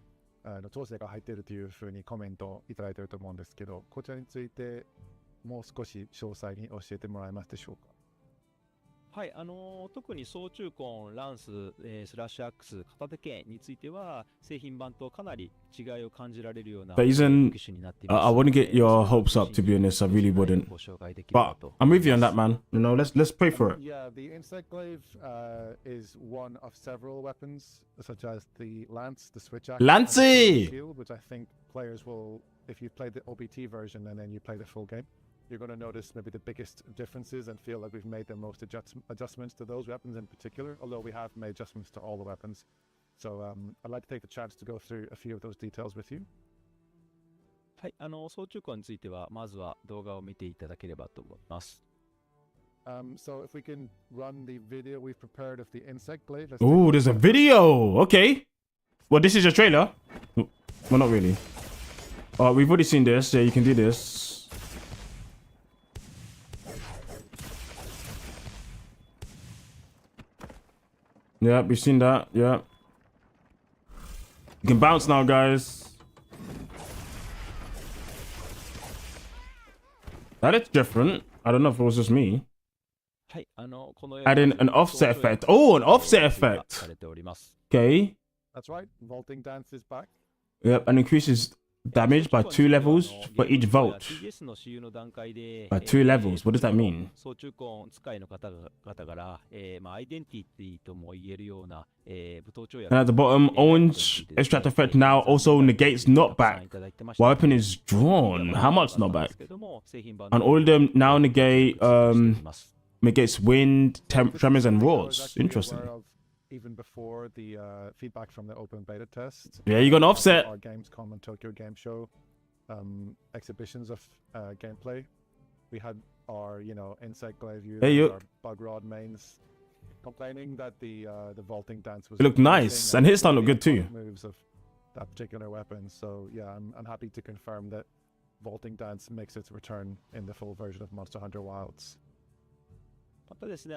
調整が入っているというふうにコメントをいただいていると思うんですけど、こちらについてもう少し詳細に教えてもらえますでしょうか。はい、特に総中根、ランス、スラッシュアックス、片手剣については、製品版とかなり違いを感じられるような But isn't 機種になっています。 I wouldn't get your hopes up, to be honest. I really wouldn't. ご紹介できれば But と I'm with you on that, man. You know, let's pray for it. Yeah, the Insect Glaive is one of several weapons, such as the Lance, the Switch Axe, and the Lancey! Shield, which I think players will, if you play the OBT version and then you play the full game, you're going to notice maybe the biggest differences and feel like we've made the most adjustments to those weapons in particular, although we have made adjustments to all the weapons. So I'd like to take the chance to go through a few of those details with you. はい、総中根については、まずは動画を見ていただければと思います。So if we can run the video we've prepared of the Insect Glaive. Oh, there's a video. Okay. Well, this is your trailer. Well, not really. We've already seen this. Yeah, you can do this. Yeah, we've seen that. Yeah. You can bounce now, guys. That is different. I don't know if it was just me. はい、この Add in an offset effect. Oh, an offset effect. されております。 Okay. That's right. Vaulting Dance is back. Yep, and increases damage by 2 levels for each vault. TGS の私有の段階で By 2 levels. What does that mean? 総中根使いの方々から、アイデンティティとも言えるような、武闘跳躍 And at the bottom, orange extract effect now also negates knockback. While weapon is drawn. How much knockback? And all of them now negate negates wind, tremors, and roars. Interesting. Even before the feedback from the open beta test. Yeah, you got an offset. Our Gamescom and Tokyo Game Show exhibitions of gameplay. We had our, Insect Glaive users, our Bug Rod mains complaining that the vaulting dance was. It looked nice, and his style looked good too. Moves of that particular weapon. So yeah, I'm happy to confirm that vaulting dance makes its return in the full version of Monster Hunter Wilds. またですね、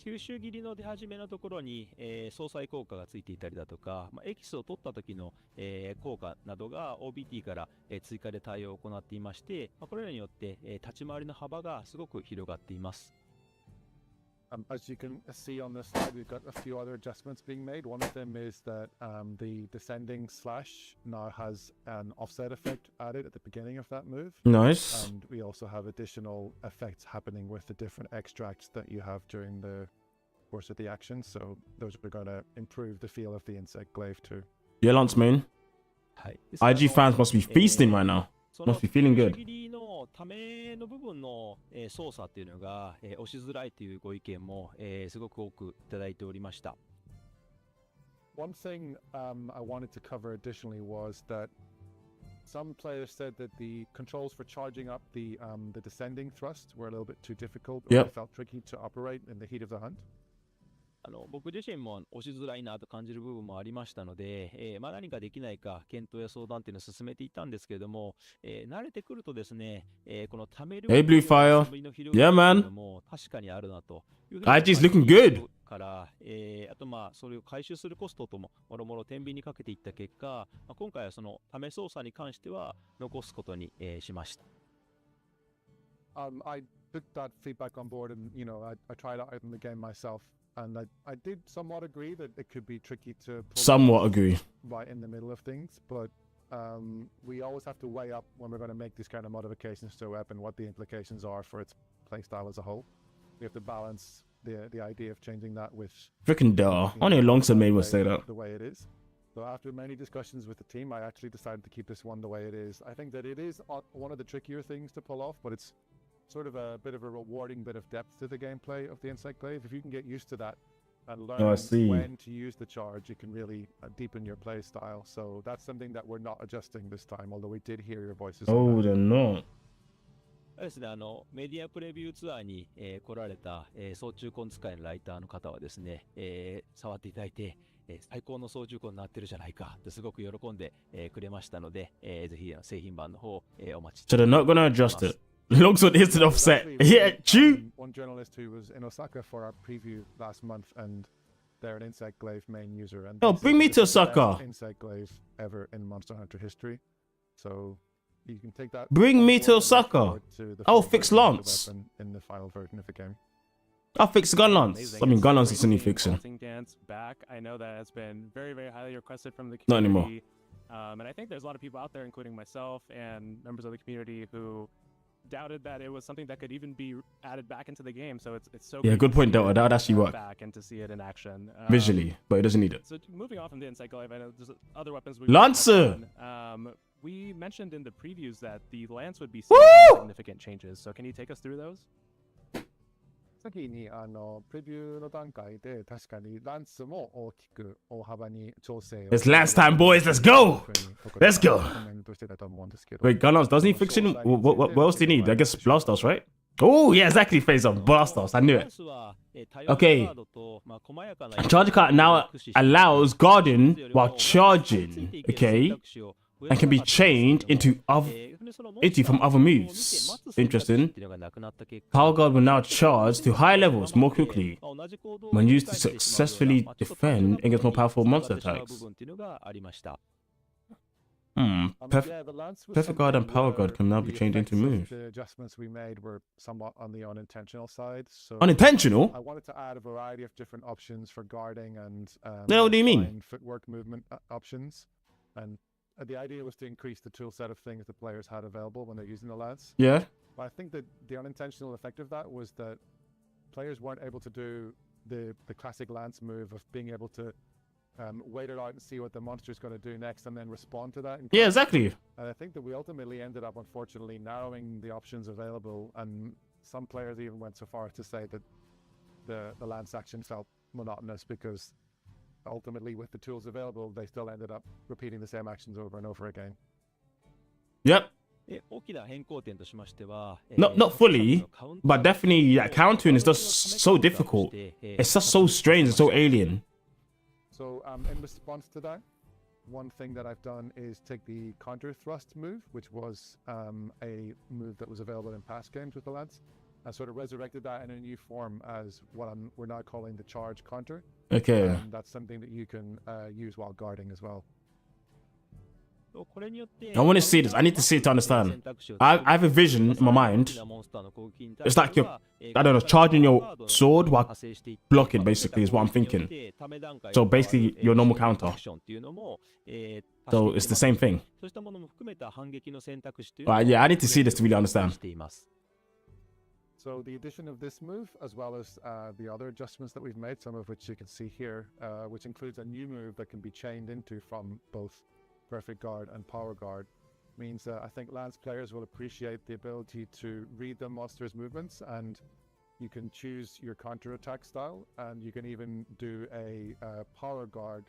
吸収切りの出始めのところに、相殺効果がついていたりだとか、エキスを取った時の、効果などが OBT から、追加で対応を行っていまして、これらによって、立ち回りの幅がすごく広がっています。As you can see on this slide, we've got a few other adjustments being made. One of them is that the descending slash now has an offset effect added at the beginning of that move. Nice. And we also have additional effects happening with the different extracts that you have during the course of the action. So those are going to improve the feel of the Insect Glaive too. Yeah, Lance, man. はい、IG fans must be feasting right now. その Must be feeling 吸 good. 収切りのための部分の、操作っていうのが、押しづらいというご意見も、すごく多くいただいておりました。One thing I wanted to cover additionally was that some players said that the controls for charging up the descending thrust were a little bit too difficult, or Yep. they felt tricky to operate in the heat of the hunt. 僕自身も押しづらいなと感じる部分もありましたので、何かできないか検討や相談っていうのを進めていたんですけれども、慣れてくるとですね、この貯める Hey, Blue Fire. Yeah, man. も確かにあるなというふうに IG's looking good. から、あとそれを回収するコストとももろもろ天秤にかけていった結果、今回はその試操作に関しては残すことに、しました。I took that feedback on board, and I tried it out in the game myself. And I did somewhat agree that it could be tricky to pull Somewhat agree. right in the middle of things, but we always have to weigh up when we're going to make these kind of modifications to a weapon what the implications are for its playstyle as a whole. We have to balance the idea of changing that with Freaking duh. Only a long made would say that. the way it is. So after many discussions with the team, I actually decided to keep this one the way it is. I think that it is one of the trickier things to pull off, but it's sort of a bit of a rewarding bit of depth to the gameplay of the Insect Glaive. If you can get used to that and learn when to use the charge, it can really deepen your play style. So that's something that we're not adjusting this time, although we did hear your voices. Oh, on that. they're not. ですね、メディアプレビューツアーに、来られた、総中根使いのライターの方はですね、触っていただいて、最高の総中根になってるじゃないかってすごく喜んで、くれましたので、ぜひ製品版の方、お待ち So they're not gonna adjust it. Longsword is an offset. Actually, Yeah, one, true. One journalist who was in Osaka for our preview last month, and they're an Insect Glaive main user. And Oh, they said bring me that to this is the best Osaka. Insect Glaive ever in Monster Hunter history. So you can take that. Bring on me board to and look Osaka. forward to the I'll full fix version of the Lance. weapon in the final version of the game. I'll fix Gunlance. Amazing. I mean, It's Gunlance great is only seeing fixing. Vaulting Dance back. I know that has been very, very highly requested from the Not community. anymore. And I think there's a lot of people out there, including myself and members of the community, who doubted that it was something that could even be added back into the game. So it's so Yeah, great good to point, see Delta. it, That would actually work back and to see it in action visually, but it doesn't need it. So moving on from the Insect Glaive, I know there's other weapons we Lancer! we mentioned in the previews that the lance would be seeing some significant changes. So can you take us through those? 先にプレビューの段階で確かにランスも大きく大幅に調整を It's Lance time, boys. Let's go. Let's go. コメントしてたと思うんですけど Wait, Gunlance, doesn't he fix it? What else do you need? I guess Blastos, right? Oh, yeah, exactly, Phaser. Blastos. I knew it. Okay. Charge card now allows guarding while charging, okay? And can be chained into from other moves. Interesting. Power Guard will now charge to higher levels more quickly when used to successfully defend against more powerful monster attacks. Yeah, the Lance was Perfect Guard and something Power where Guard can now be the changed into effects of moves. The adjustments we made were somewhat on the unintentional side. So Unintentional? I wanted to add a variety of different options for guarding and No, what do you mean? fine footwork movement options. And the idea was to increase the tool set of things the players had available when they're using the Lance. Yeah. But I think that the unintentional effect of that was that players weren't able to do the classic Lance move of being able to wait it out and see what the monster is going to do next and then respond to that. Yeah, exactly. And I think that we ultimately ended up, unfortunately, narrowing the options available. And some players even went so far as to say that the Lance action felt monotonous because ultimately, with the tools available, they still ended up repeating the same actions over and over again. Yep. Not fully, but definitely that countering is just so difficult. It's just so strange and so alien. So in response to that, one thing that I've done is take the counter thrust move, which was a move that was available in past games with the Lance. I sort of resurrected that in a new form as what we're now calling the charge counter. Okay. And that's something that you can use while guarding as well. I want to see this. I need to see it to understand. I have a vision in my mind. It's like you're, I don't know, charging your sword while blocking, basically, is what I'm thinking. So basically, your normal counter. So it's the same thing. But yeah, I need to see this to really understand. So the addition of this move, as well as the other adjustments that we've made, some of which you can see here, which includes a new move that can be chained into from both Perfect Guard and Power Guard, means I think Lance players will appreciate the ability to read the monster's movements, and you can choose your counter-attack style, and you can even do a Power Guard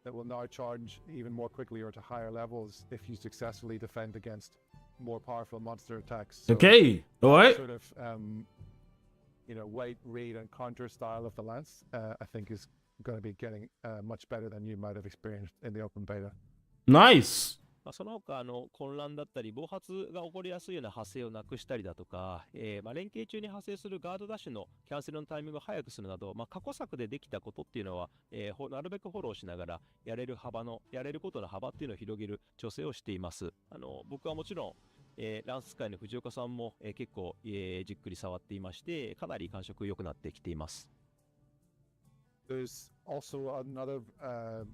that will now charge even more quickly or to higher levels if you successfully defend against more powerful monster attacks. So Okay, all right. sort of wait, read, and counter style of the Lance, I think is going to be getting much better than you might have experienced in the open beta. Nice. その他混乱だったり暴発が起こりやすいような派生をなくしたりだとか、連携中に派生するガードダッシュのキャンセルのタイミングを早くするなど、過去作でできたことっていうのは、なるべくフォローしながらやれることの幅っていうのを広げる調整をしています。僕はもちろんランス界の藤岡さんも、結構、じっくり触っていまして、かなり感触良くなってきています。There's also another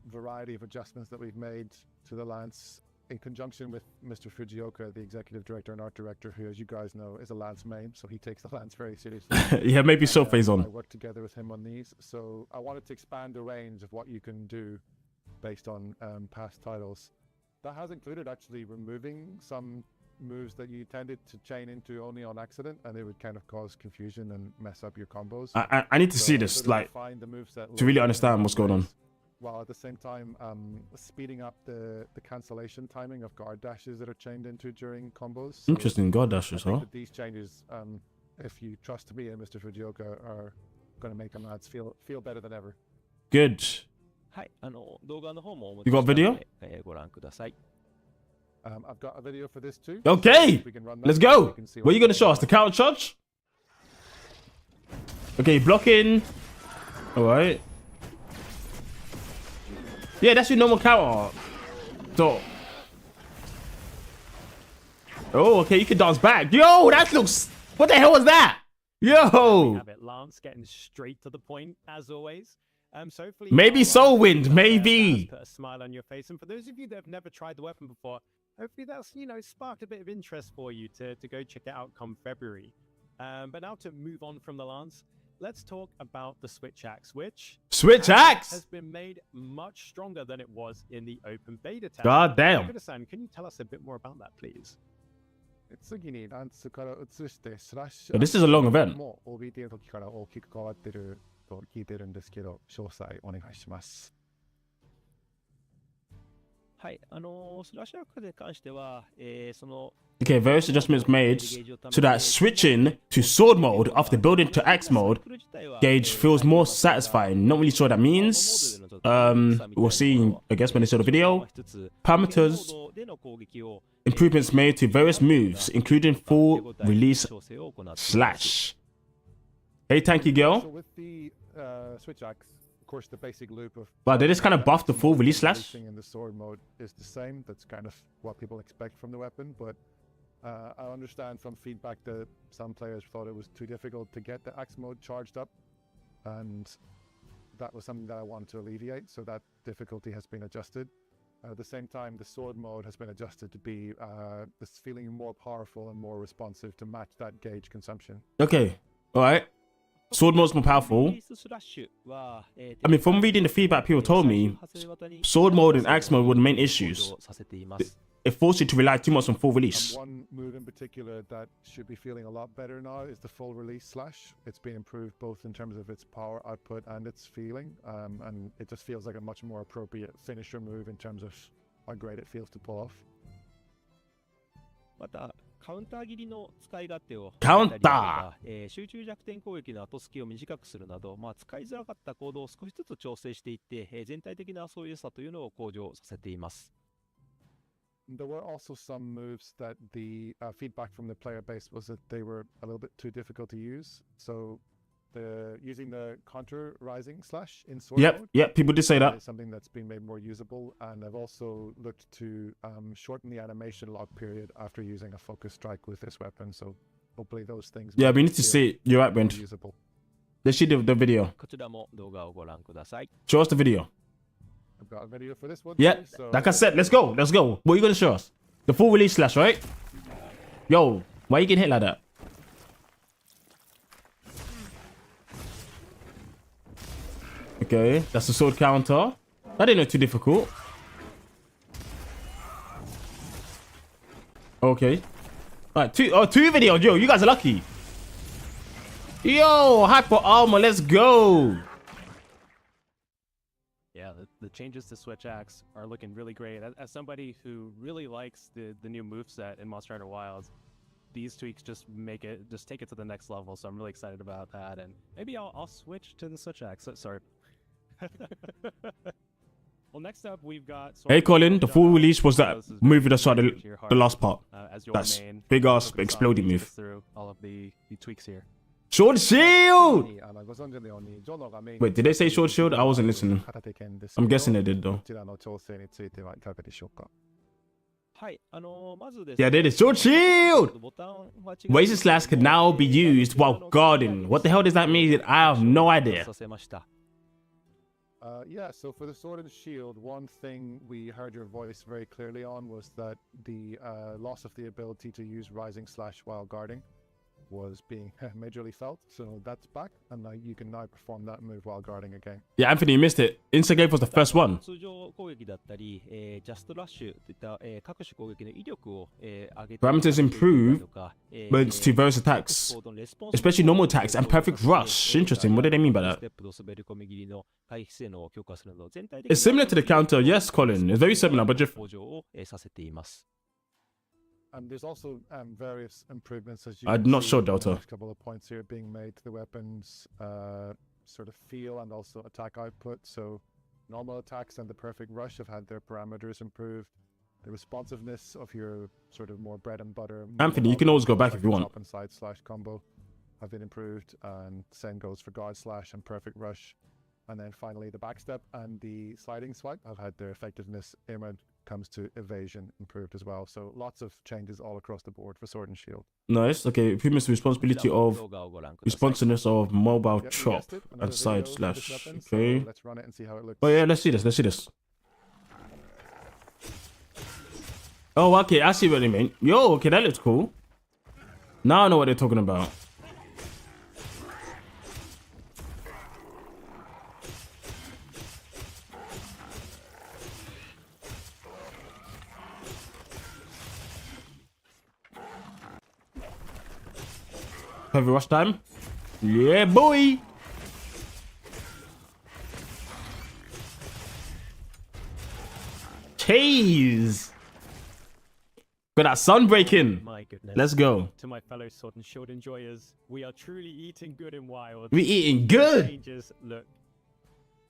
variety of adjustments that we've made to the Lance in conjunction with Mr. Fujioka, the executive director and art director, who, as you guys know, is a Lance main, so he takes the Lance very seriously. Yeah, maybe so phase I on. worked together with him on these, so I wanted to expand the range of what you can do based on past titles. That has included actually removing some moves that you tended to chain into only on accident, and it would kind of cause confusion and mess up your combos. I need to see this, sort of like, refine the moveset to really locally understand in what's going on. ways, while at the same time speeding up the cancellation timing of guard dashes that are chained into during combos. So Interesting God I dashes, think huh? that these changes, if you trust me and Mr. Fujioka, are going to make the lads feel better than ever. Good. はい、動画の方もお持ち You got したの video? でご覧ください。I've got a video for this too. Okay, If we can run that, let's you go. can see What are you going to show us? The counter charge? Okay, blocking. All right. Yeah, that's your normal counter. So. Oh, okay, you can dance back. Yo, that looks... What the hell was that? Yo. Have it, Lance, getting straight to the point, as always. So hopefully Maybe Soul Wind, maybe. Put a smile on your face. And for those of you that have never tried the weapon before, hopefully that's, sparked a bit of interest for you to go check it out come February. But now to move on from the Lance, let's talk about the Switch Axe, which Switch Axe has been made much stronger than it was in the open beta test. God damn. Okuda-san, can you tell us a bit more about that, please? 次にランツから移してスラッシ So this is a long event. も OBT の時から大きく変わってると聞いてるんですけど、詳細お願いします。はい、スラッシュアックに関しては、その Okay, various adjustments made so that switching to sword mode after building to axe mode gauge feels more satisfying. Not really sure what that means. We'll see, I guess, when they show the video. Parameters, improvements made to various moves, including full release slash. Hey, tanky So girl. with the Switch Axe, of course, the basic loop of Wow, they just kind of buffed the full release slash. releasing in the sword mode is the same. That's kind of what people expect from the weapon, but I understand from feedback that some players thought it was too difficult to get the axe mode charged up, and that was something that I wanted to alleviate, so that difficulty has been adjusted. At the same time, the sword mode has been adjusted to be this feeling more powerful and more responsive to match that gauge consumption. Okay, alright. Sword mode's more powerful. I mean, from reading the feedback people told me, sword mode and axe mode were the main issues. It forced you to rely too much on full release. One move in particular that should be feeling a lot better now is the full release slash. It's been improved both in terms of its power output and its feeling, and it just feels like a much more appropriate finisher move in terms of how great it feels to pull off. また、カウンター切りの使い勝手をカウンタ集中弱点攻撃の後付けを短くするなど、使いづらかったコードを少しずつ調整していって、全体的なそういうさというのを向上させています。There were also some moves that the feedback from the player base was that they were a little bit too difficult to use. So using the counter rising slash in sword mode Yep, people did say that. is something that's been made more usable, and I've also looked to shorten the animation lock period after using a focus strike with this weapon. So hopefully those things. Yeah, make we it need to feel see it. You're right, more Brent. usable. Let's see the video. こちらも動画をご覧ください。 Show us the video. I've got a video for this one. Yeah, too, so like I said, let's go. Let's go. What are you going to show us? The full release slash, right? Yo, why are you getting hit like that? Okay, that's the sword counter. That didn't look too difficult. Okay. Alright, two videos. Yo, you guys are lucky. Yo, hyper armor, let's go. Yeah, the changes to Switch Axe are looking really great. As somebody who really likes the new moveset in Monster Hunter Wilds, these tweaks just take it to the next level. So I'm really excited about that, and maybe I'll switch to the Switch Axe. Sorry. Well, next up we've got. Hey Colin, the full release was that This is move very that started close to your the heart, last part. As your That's main big ass focus on exploding take move. us through all of the tweaks here. Sword shield. ご存知のようにジョノがメイン Wait, did they say sword shield? I wasn't listening. 片手剣ですけ I'm ど guessing they did though. こちらの調整についてはいかがでしょうか。はい、まずですね。 Yeah, they did. Sword shield. ボタンは違う Razor slash can now be used while guarding. What the hell does that mean? I have no idea. させました。 Yeah, so for the sword and shield, one thing we heard your voice very clearly on was that the loss of the ability to use rising slash while guarding was being majorly felt. So that's back, and now you can now perform that move while guarding again. Yeah, Anthony, you missed it. Instagame was the first one. 通常攻撃だったり、ジャストラッシュといった、各種攻撃の威力を、上げて Parameters improve とか、But it's to various attacks, especially normal attacks and perfect rush. Interesting. What do they mean by that? ステップと滑り込み切りの回避性能を強化するなど全体的 It's similar to the counter. Yes, Colin. It's very similar, but just 向上を、させています。 And there's also various improvements as you I'm can not see sure, in the Delta. next couple of points here being made to the weapons sort of feel and also attack output. So normal attacks and the perfect rush have had their parameters improved. the responsiveness of your sort of more bread and butter. Anthony, you can always go back if you want. Top and side slash combo have been improved, and same goes for guard slash and perfect rush. And then finally the backstep and the sliding swipe have had their effectiveness when it comes to evasion improved as well. So lots of changes all across the board for Sword and Shield. Nice. Okay, Puma's responsibility of responsiveness of mobile Yep, you chop guessed it, another and side video of this slash. weapon, Okay. so let's run it and see how it looks. Oh yeah, let's see this. Let's see this. Oh, okay, I see what they mean. Yo, okay, that looks cool. Now I know what they're talking about. Heavy rush time. Yeah, boy. Cheese. Got that sun breaking. My goodness. Let's go. To my fellow Sword and Shield enjoyers, we are truly eating good in Wild. We eating The good. changes look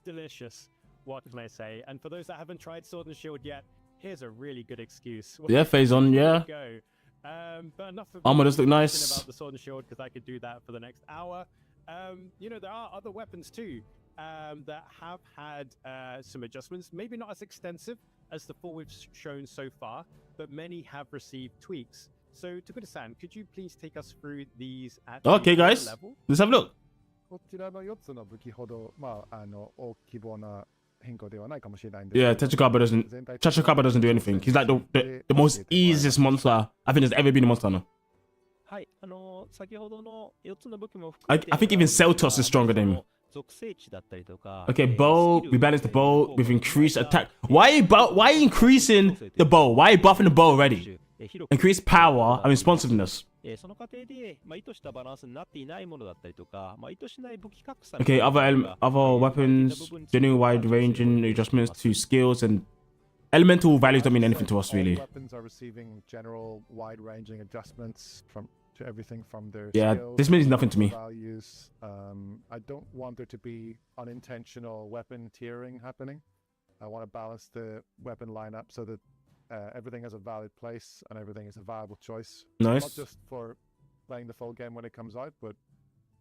delicious. What can I say? And for those that haven't tried Sword and Shield yet, here's a really good excuse. Yeah, phase on, yeah. Go. But enough of Armor me does look bitching nice. about the Sword and Shield, because I could do that for the next hour. You know, there are other weapons too that have had some adjustments. Maybe not as extensive as the four we've shown so far, but many have received tweaks. So, Tokuda-san, could you please take us through these at Okay, the guys. level? Let's have a look. こちらの4つの武器ほど、大規模な変更ではないかもしれないんですけ Yeah, ど、 Tetracaba doesn't. 全体的に Tetracaba doesn't do anything. He's like the most easiest monster I think there's ever been a Monster Hunter. はい、先ほどの4つの武器も含 I めて think even Celtos is stronger than him. 属性値だったりとか Okay, bow. We balance the bow with increased attack. Why increasing the bow? Why buffing the bow already? Increase power and responsiveness. その過程で、意図したバランスになっていないものだったりとか、意図しない武器格差 Okay, other weapons, genuine wide ranging adjustments to skills and elemental values don't mean anything to us All really. weapons are receiving general wide-ranging adjustments to everything from their Yeah, skills, this means nothing to me. values. I don't want there to be unintentional weapon tiering happening. I want to balance the weapon lineup so that everything has a valid place and everything is a viable choice. Not Nice. just for playing the full game when it comes out, but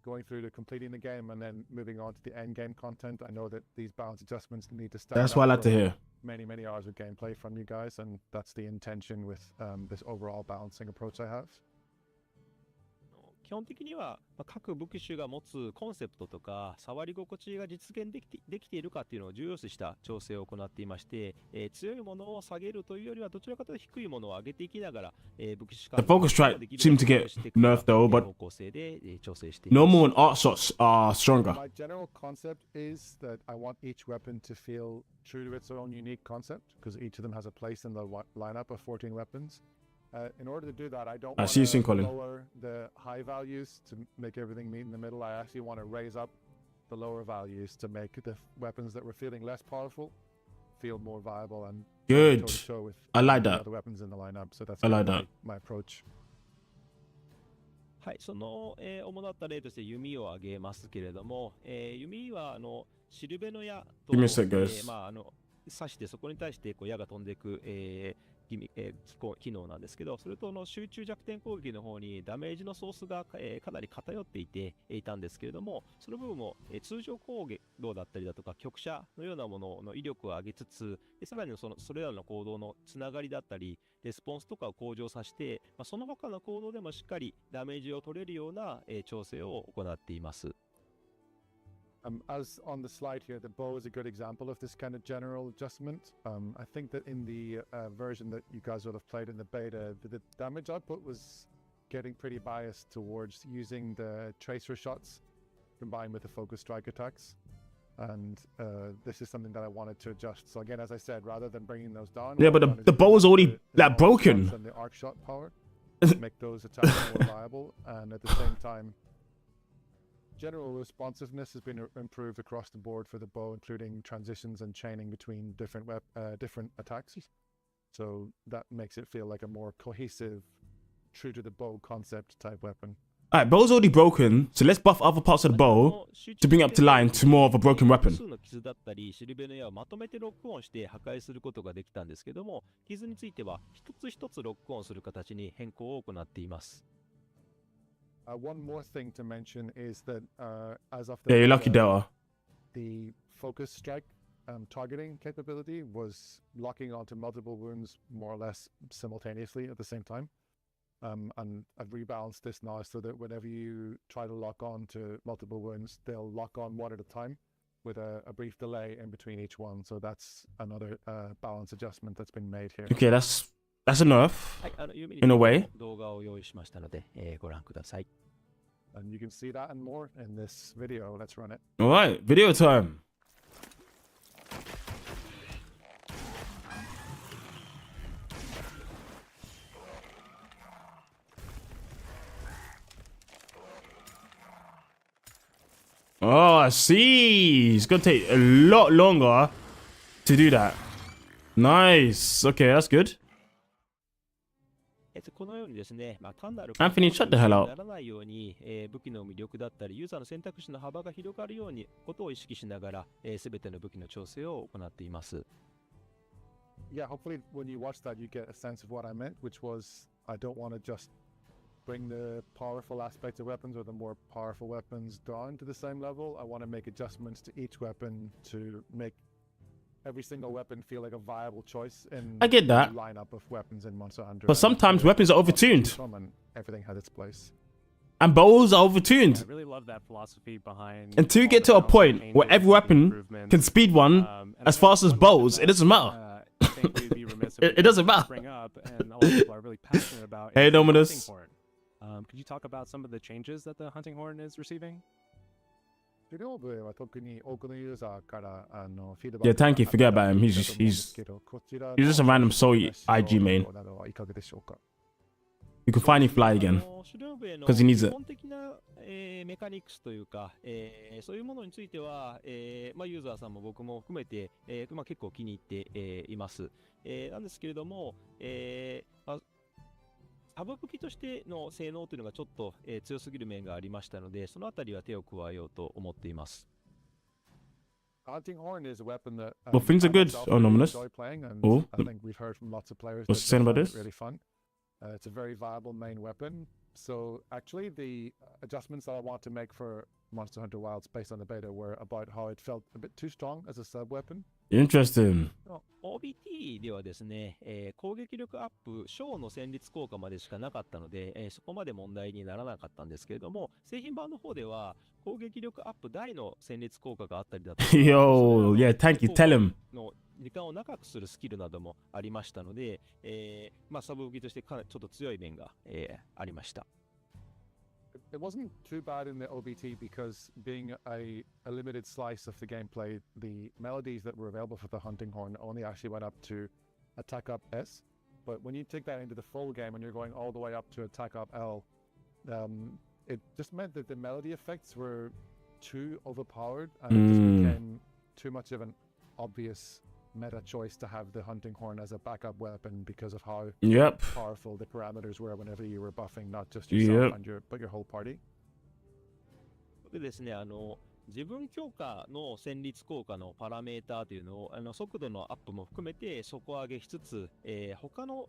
going through to completing the game and then moving on to the end game content. I know that these balance adjustments need to stand That's what I up like to for hear. many hours of gameplay from you guys, and that's the intention with this overall balancing approach I have. 基本的には、各武器種が持つコンセプトとか触り心地が実現できているかっていうのを重要視した調整を行っていまして、強いものを下げるというよりはどちらかというと低いものを上げていきながら、武器種 The focus strike seemed to get nerfed though, but 方向性で、調整しています。 normal and art shots are stronger. My general concept is that I want each weapon to feel true to its own unique concept, because each of them has a place in the lineup of 14 weapons. In order to do that, I don't I want see you soon, to Colin. lower the high values to make everything meet in the middle. I actually want to raise up the lower values to make the weapons that were feeling less powerful feel more viable and Good. toe-to-toe with I like the that. other weapons in the lineup. So that's I like kind of that. my approach. はい、その、主だった例として弓を挙げますけれども、弓はシルベの矢と、 Give me a sec, guys. 刺してそこに対して矢が飛んでいく、機能なんですけど、それと集中弱点攻撃の方にダメージのソースが、かなり偏っていたんですけれども、その部分も、通常攻撃だったりだとか局射のようなものの威力を上げつつ、さらにそれらの行動のつながりだったりレスポンスとかを向上させて、その他の行動でもしっかりダメージを取れるような、調整を行っています。As on the slide here, the bow is a good example of this kind of general adjustment. I think that in the version that you guys will have played in the beta, the damage output was getting pretty biased towards using the tracer shots combined with the focus strike attacks. And this is something that I wanted to adjust. So again, as I said, rather than bringing those down, Yeah, what but I've done the is bow is already the like broken. shots and the arc shot power to make those attacks more viable, and at the same time, general responsiveness has been improved across the board for the bow, including transitions and chaining between different attacks. So that makes it feel like a more cohesive, true to the bow concept type weapon. Alright, bow's already broken, so let's buff other parts of the bow to bring it up to line to more of a broken weapon. 複数の傷だったり、シルベの矢をまとめてロックオンして破壊することができたんですけども、傷については一つ一つロックオンする形に変更を行っています。One more thing to mention is that as of Yeah, you're lucky, Delta. the focus strike targeting capability was locking onto multiple wounds more or less simultaneously at the same time. And I've rebalanced this now so that whenever you try to lock on to multiple wounds, they'll lock on one at a time with a brief delay in between each one. So that's another balance adjustment that's been made here. Okay, that's enough はい、in a way. 動画を用意しましたので、ご覧ください。And you can see that and more in this video. Let's run it. Alright, video time. Oh, I see. It's gonna take a lot longer to do that. Nice. Okay, that's good. このようにですね、単なる Anthony, shut the hell に up. ならないように、武器の魅力だったり、ユーザーの選択肢の幅が広がるようにことを意識しながら、すべての武器の調整を行っています。Yeah, hopefully when you watch that, you get a sense of what I meant, which was I don't want to just bring the powerful aspects of weapons or the more powerful weapons down to the same level. I want to make adjustments to each weapon to make every single weapon feel like a viable choice in I get that. the lineup of weapons in Monster Hunter. But sometimes weapons are overtuned. And everything has its place. And bows are I overtuned. really love that philosophy behind. Until you all get the to a constant point changes where every and weapon improvements. can speed one And as I think fast as one weapon bows, it that, doesn't matter. I think we'd be remiss if It we doesn't didn't matter. bring up, and a lot of people are really passionate about. Hey, is the Dominus. hunting horn. Could you talk about some of the changes that the hunting horn is receiving? Yeah, Yeah, thank you. Forget about him. He's just a random soul IG main. You can finally fly again. 'Cause he needs it. 基本的な、メカニクスというか、そういうものについては、ユーザーさんも僕も含めて、結構気に入って、います。なんですけれども、サブ武器としての性能というのがちょっと、強すぎる面がありましたので、そのあたりは手を加えようと思っています。Hunting horn is a weapon that Well, things are I good. myself Oh, really Nominus. enjoy playing, and Oh, I think we've heard from lots of players what's that he saying they about find this? it really fun. It's a very viable main weapon. So actually, the adjustments that I want to make for Monster Hunter Wilds based on the beta were about how it felt a bit too strong as a sub weapon. Interesting. OBT ではですね、攻撃力アップ、小の戦慄効果までしかなかったので、そこまで問題にならなかったんですけれども、製品版の方では攻撃力アップ大の戦慄効果があったりだとか、Yo, yeah, thank you. Tell him. の時間を長くするスキルなどもありましたので、サブ武器としてかなりちょっと強い面が、ありました。It wasn't too bad in the OBT because being a limited slice of the gameplay, the melodies that were available for the hunting horn only actually went up to attack up S. But when you take that into the full game and you're going all the way up to attack up L, it just meant that the melody effects were too overpowered and it just became too much of an obvious meta choice to have the hunting horn as a backup weapon because of how powerful the parameters were whenever you were buffing not just yourself and but your whole party. でですね、自分強化の戦慄効果のパラメーターというのを速度のアップも含めて底上げしつつ、他の、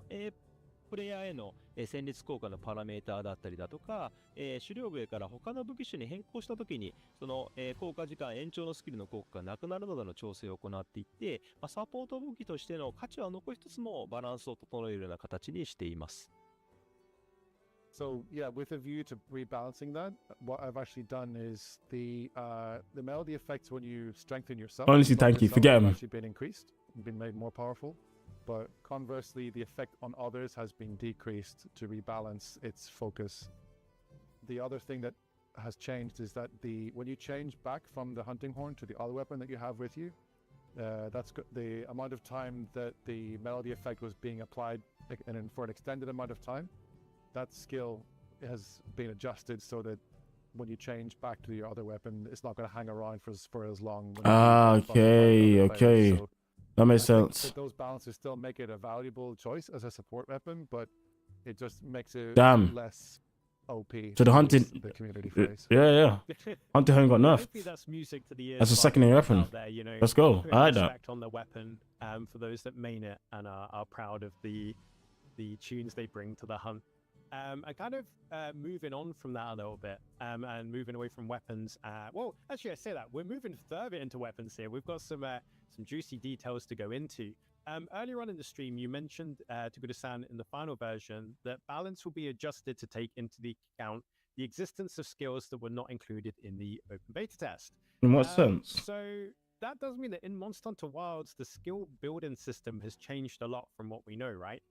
プレイヤーへの戦慄効果のパラメーターだったりだとか、狩猟笛から他の武器種に変更したときにその、効果時間延長のスキルの効果がなくなるなどの調整を行っていって、サポート武器としての価値は残しつつもバランスを整えるような形にしています。So yeah, with a view to rebalancing that, what I've actually done is the melody effects when you strengthen yourself. Honestly, thank you. Forget him. Actually been increased, been made more powerful. But conversely, the effect on others has been decreased to rebalance its focus. The other thing that has changed is that when you change back from the hunting horn to the other weapon that you have with you, that's the amount of time that the melody effect was being applied for an extended amount of time. That skill has been adjusted so that when you change back to your other weapon, it's not going to hang around for as long. Okay. So, that makes sense. That those balances still make it a valuable choice as a support weapon, but it just makes it less OP. So the to hunted- use the community phrase. Yeah. Hunter Helm got nerfed. Hopefully that's music to the ears. That's a of our secondary viewers weapon. out there, you know, Let's go. putting I like that. respect on the weapon, for those that main it and are proud of the tunes they bring to the hunt. And kind of moving on from that a little bit, and moving away from weapons. Well, actually, I say that we're moving further into weapons here. We've got some juicy details to go into. Earlier on in the stream, you mentioned to Guda-san in the final version that balance will be adjusted to take into the account the existence of skills that were not included in the open beta test. In what sense? So that does mean that in Monster Hunter Wilds, the skill building system has changed a lot from what we know, right?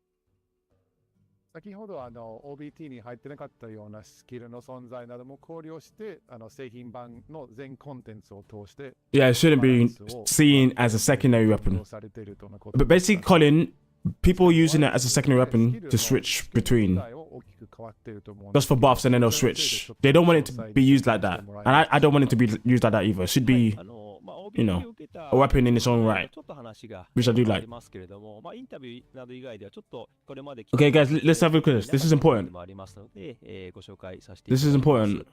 先ほどOBT に入ってなかったようなスキルの存在なども考慮して製品版の全コンテンツを通して Yeah, it shouldn't be seen as a secondary weapon. But basically, Colin, people using it as a secondary weapon to switch between. Just for buffs and then they'll switch. They don't want it to be used like that. And I don't want it to be used like that either. It should be, you know, a weapon in its own right. Which I do like. Okay, guys, let's have a look at this. This is important. This is important.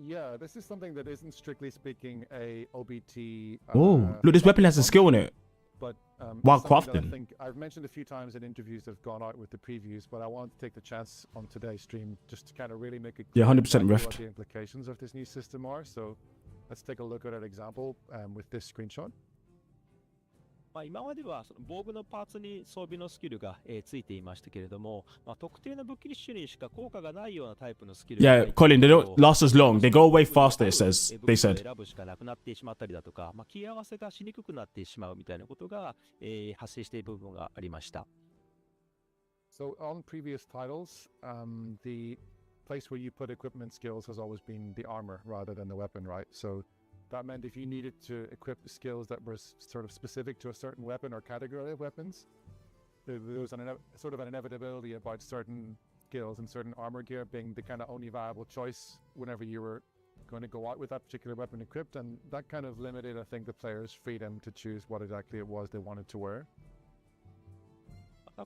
Yeah, this is something that isn't strictly speaking a OBT. Oh, look, this weapon has a skill in it. But While it's something that crafting. I think I've mentioned a few times in interviews that have gone out with the previews, but I want to take the chance on today's stream just to kind of really make it Yeah, clear 100% exactly what rift. the implications of this new system are. So let's take a look at an example with this screenshot. 今まではその防具のパーツに装備のスキルが、ついていましたけれども、特定の武器種にしか効果がないようなタイプのスキルが Yeah, Colin, they don't last as long. They go away faster, it says. They 武器を said. 選ぶしかなくなってしまったりだとか、切り合わせがしにくくなってしまうみたいなことが、発生している部分がありました。So on previous titles, the place where you put equipment skills has always been the armor rather than the weapon, right? So that meant if you needed to equip skills that were sort of specific to a certain weapon or category of weapons, there was sort of an inevitability about certain skills and certain armor gear being the kind of only viable choice whenever you were going to go out with that particular weapon equipped, and that kind of limited, I think, the players' freedom to choose what exactly it was they wanted to wear.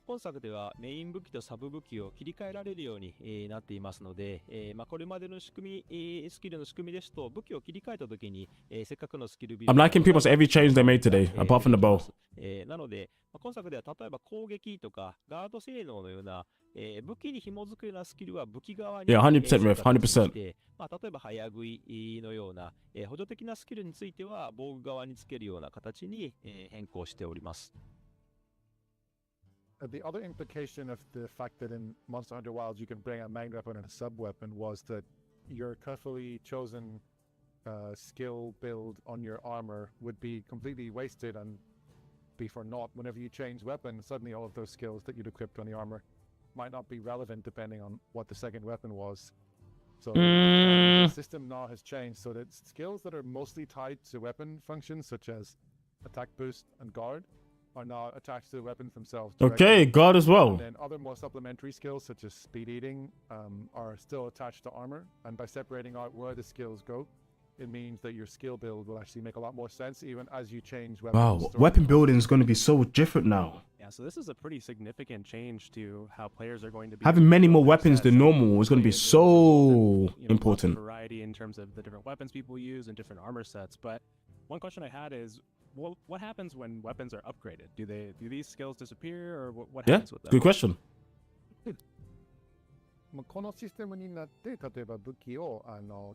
今作ではメイン武器とサブ武器を切り替えられるように、なっていますので、これまでの仕組み、スキルの仕組みですと武器を切り替えたときに、せっかくのスキルビル I'm liking people's every change they made today, apart from the bow. なので、今作では例えば攻撃とかガード性能のような、武器に紐づくようなスキルは武器側に Yeah, 100% Riff, 設定し 100%. て例えば早食いのような、補助的なスキルについては防具側につけるような形に、変更しております。The other implication of the fact that in Monster Hunter Wilds you can bring a main weapon and a sub weapon was that your carefully chosen skill build on your armor would be completely wasted and be for naught whenever you change weapon. Suddenly all of those skills that you'd equipped on the armor might not be relevant depending on what the second weapon was. So the system now has changed so that skills that are mostly tied to weapon functions such as attack boost and guard are now attached to the weapons themselves directly. Okay, God as well. And then other more supplementary skills such as speed eating are still attached to armor, and by separating out where the skills go, it means that your skill build will actually make a lot more sense even as you change weapons. Wow, weapon building is going to be so different now. Yeah, so this is a pretty significant change to how players are going to be Having many more building weapons sets than and normal is going to be playing so builds and, important. lots of variety in terms of the different weapons people use and different armor sets. But one question I had is, well, what happens when weapons are upgraded? Do these skills disappear, or what Yeah, happens with them? good question. このシステムになって例えば武器を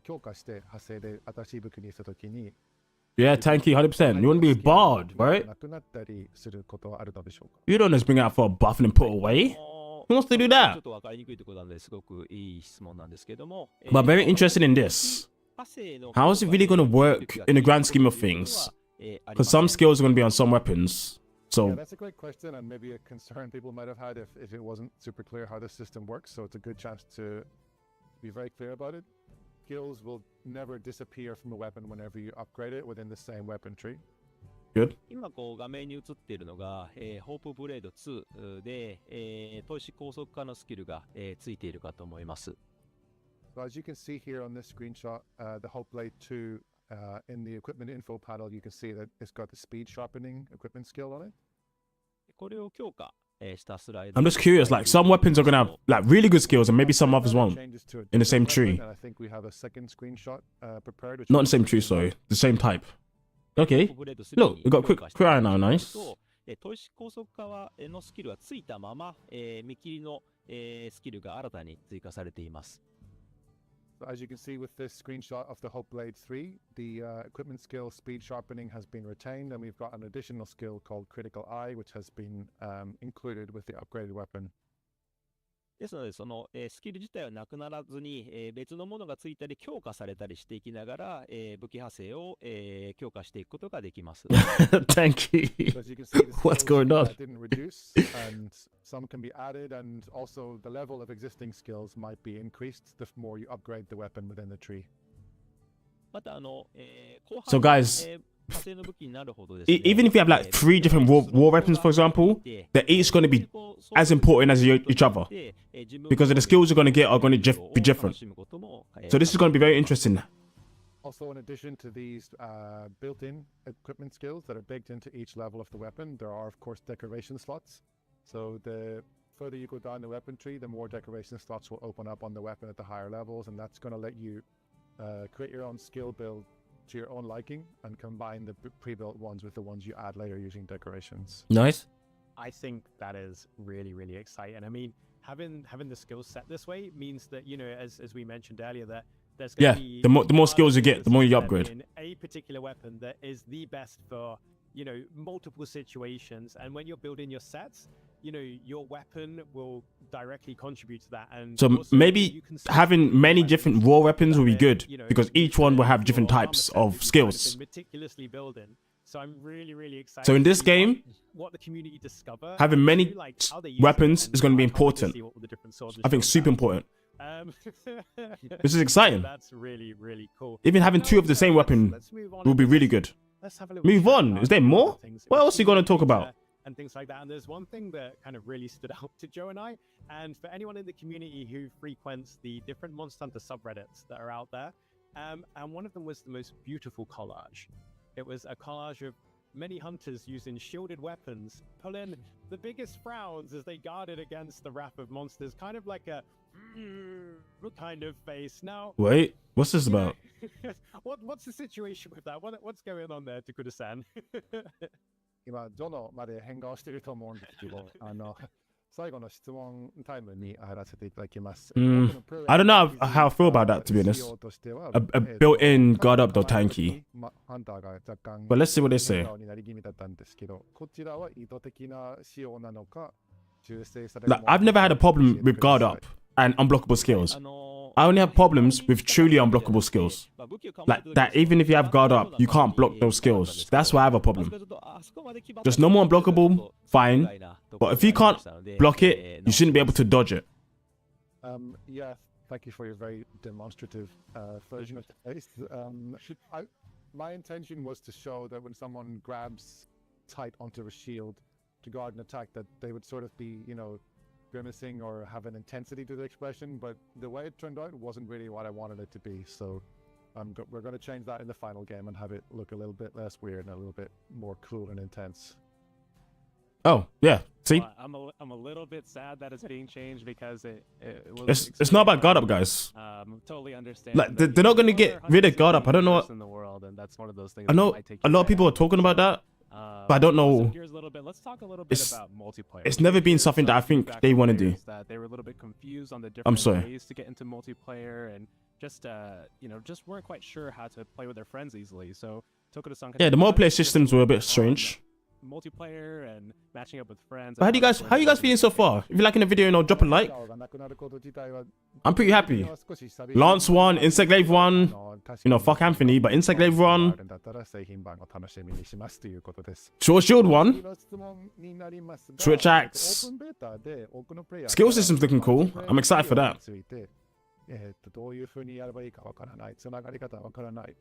強化して派生で新しい武器にしたときに Yeah, Tanky, 100%. You want to be a bard, right? なくなったりすることはあるのでしょうか You don't just bring out for a buff and then put away. Who wants to do ちょ that? っと分かりにくいところなんですごくいい質問なんですけども、 But very interested in this. How is it really going to work in the grand scheme of things? Because some skills are going to be on some weapons. Yeah, So, that's a great question and maybe a concern people might have had if it wasn't super clear how the system works. So it's a good chance to be very clear about it. Skills will never disappear from a weapon whenever you upgrade it within the same weapon tree. good. 今画面に映っているのが、ホープブレード2で、砥石高速化のスキルが、ついているかと思います。So as you can see here on this screenshot, the Hope Blade 2 in the equipment info panel, you can see that it's got the speed sharpening equipment skill on it. これを強化したスライド。 I'm just curious, like some weapons are gonna have like really good skills and maybe some others won't. Changes to a In the same different tree. weapon, and I think we have a second screenshot prepared. Which Not in we'll the same put tree, in sorry. both. The same type. Okay. Look, we got quick eye now, nice. 砥石高速化はのスキルはついたまま、見切りの、スキルが新たに追加されています。 So as you can see with this screenshot of the Hope Blade 3, the equipment skill speed sharpening has been retained, and we've got an additional skill called Critical Eye, which has been included with the upgraded weapon. ですので、その、スキル自体はなくならずに、別のものがついたり強化されたりしていきながら、武器派生を、強化していくことができます。Thank you. So as you can see, the What's skills, going on? Didn't reduce, and some can be added, and also the level of existing skills might be increased the more you upgrade the weapon within the tree. また、後半 So guys, 派生の武器になるほどですね、 Even if you have like 3 different war weapons, for example, they're each going to be as important as each other because the skills you're going to get are going to be different. So this is going to be very interesting. Also, in addition to these built-in equipment skills that are baked into each level of the weapon, there are, of course, decoration slots. So the further you go down the weapon tree, the more decoration slots will open up on the weapon at the higher levels, and that's going to let you create your own skill build to your own liking and combine the pre-built ones with the ones you add later using decorations. Nice. I think that is really, really exciting. I mean, having the skills set this way means that, you know, as we mentioned earlier, that there's going to be the more skills you get, the more you upgrade. in a particular weapon that is the best for, you know, multiple situations. And when you're building your sets, you know, your weapon will directly contribute to that. And So also maybe you can switch having between many weapons different raw weapons will be that, good you know, because each one will have different your armor types set that of you've kind of skills. been meticulously building. So I'm really, really excited. So in to this see game, what the community discover, having and many too, like, how they use weapons it, is and going to be I can't wait to important. see what all the different swords and I think shields super have. important. This is So exciting. that's really, really cool. Even having 2 of the same weapon Let's move on will and be really let's- good. Let's have a little Move chat on. about Is there some more? other things that What we've else are you seen in gonna the talk about? future and things like that. And there's one thing that kind of really stood out to Joe and I, and for anyone in the community who frequents the different Monster Hunter subreddits that are out there, and one of them was the most beautiful collage. It was a collage of many hunters using shielded weapons, pulling the biggest frowns as they guarded against the wrath of monsters, kind of like a kind of face. Now, Wait, what's this about? what's the situation with that? What's going on there, Takuda-san? 今、ジョノまで変顔してると思うんですけど、最後の質問タイムに入らせていただきます。I don't know how I feel about that, to be honest. A built-in guard up though tanky. But let's see what they say. になり気味だったんですけど、こちらは意図的な仕様なのか、修正される Like, I've never had a problem with guard up and unblockable skills. I only have problems with truly unblockable skills. Like that, even if you have guard up, you can't block those skills. That's why I have a problem. Just normal unblockable, fine. But if you can't block it, you shouldn't be able to dodge it. Yeah, thank you for your very demonstrative version of the face. My intention was to show that when someone grabs tight onto a shield to guard an attack, that they would sort of be, you know, grimacing or have an intensity to the expression, but the way it turned out wasn't really what I wanted it to be. So we're going to change that in the final game and have it look a little bit less weird and a little bit more cool and intense. Oh, yeah. See? Well, I'm a little bit sad that it's being changed because it was It's not about guard up, guys. Totally understand. Like, they're not going to get rid of guard up. I don't know what... In the world, and that's one of those things I know a lot of people are talking about that, but I don't know. Gears a little bit. Let's talk a little bit about multiplayer. It's never been something that I think they want to do. That they were a little bit confused on the I'm different sorry. ways to get into multiplayer and just you know, just weren't quite sure how to play with their friends easily. So Tokuda-san, Yeah, the multiplayer systems were a bit strange. Multiplayer and matching up with friends. But how you guys feeling so far? If you're liking the video, drop a like. I'm pretty happy. Lance won, Instaglaive won. You know, fuck Anthony, but Instaglaive won. Short Shield won. Switch Axe. Skill system's looking cool. I'm excited for that. どういう風にやればいいかわからない、つながり方わからない。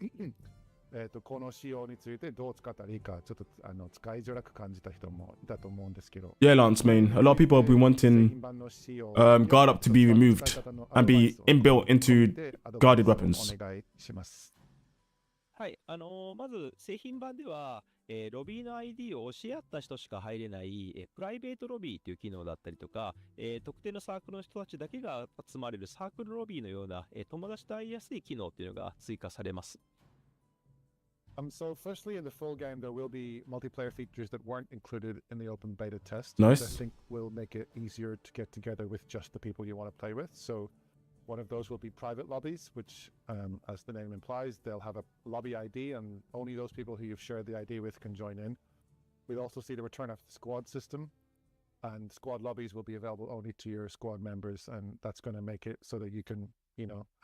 この仕様についてどう使ったらいいか、ちょっと使いづらく感じた人もいたと思うんですけど。Yeah, Lance, man. A lot of people have been wanting guard up to be removed and be inbuilt into guarded weapons. お願いします。はい、まず製品版では、ロビーの ID を教え合った人しか入れない、プライベートロビーという機能だったりとか、特定のサークルの人たちだけが集まれるサークルロビーのような、友達と会いやすい機能っていうのが追加されます。So firstly, in the full game, there will be multiplayer features that weren't included in the open beta test. Nice. Which I think will make it easier to get together with just the people you want to play with. So one of those will be private lobbies, which, as the name implies, they'll have a lobby ID, and only those people who you've shared the ID with can join in. We'll also see the return of the squad system, and squad lobbies will be available only to your squad members, and that's going to make it so that you can,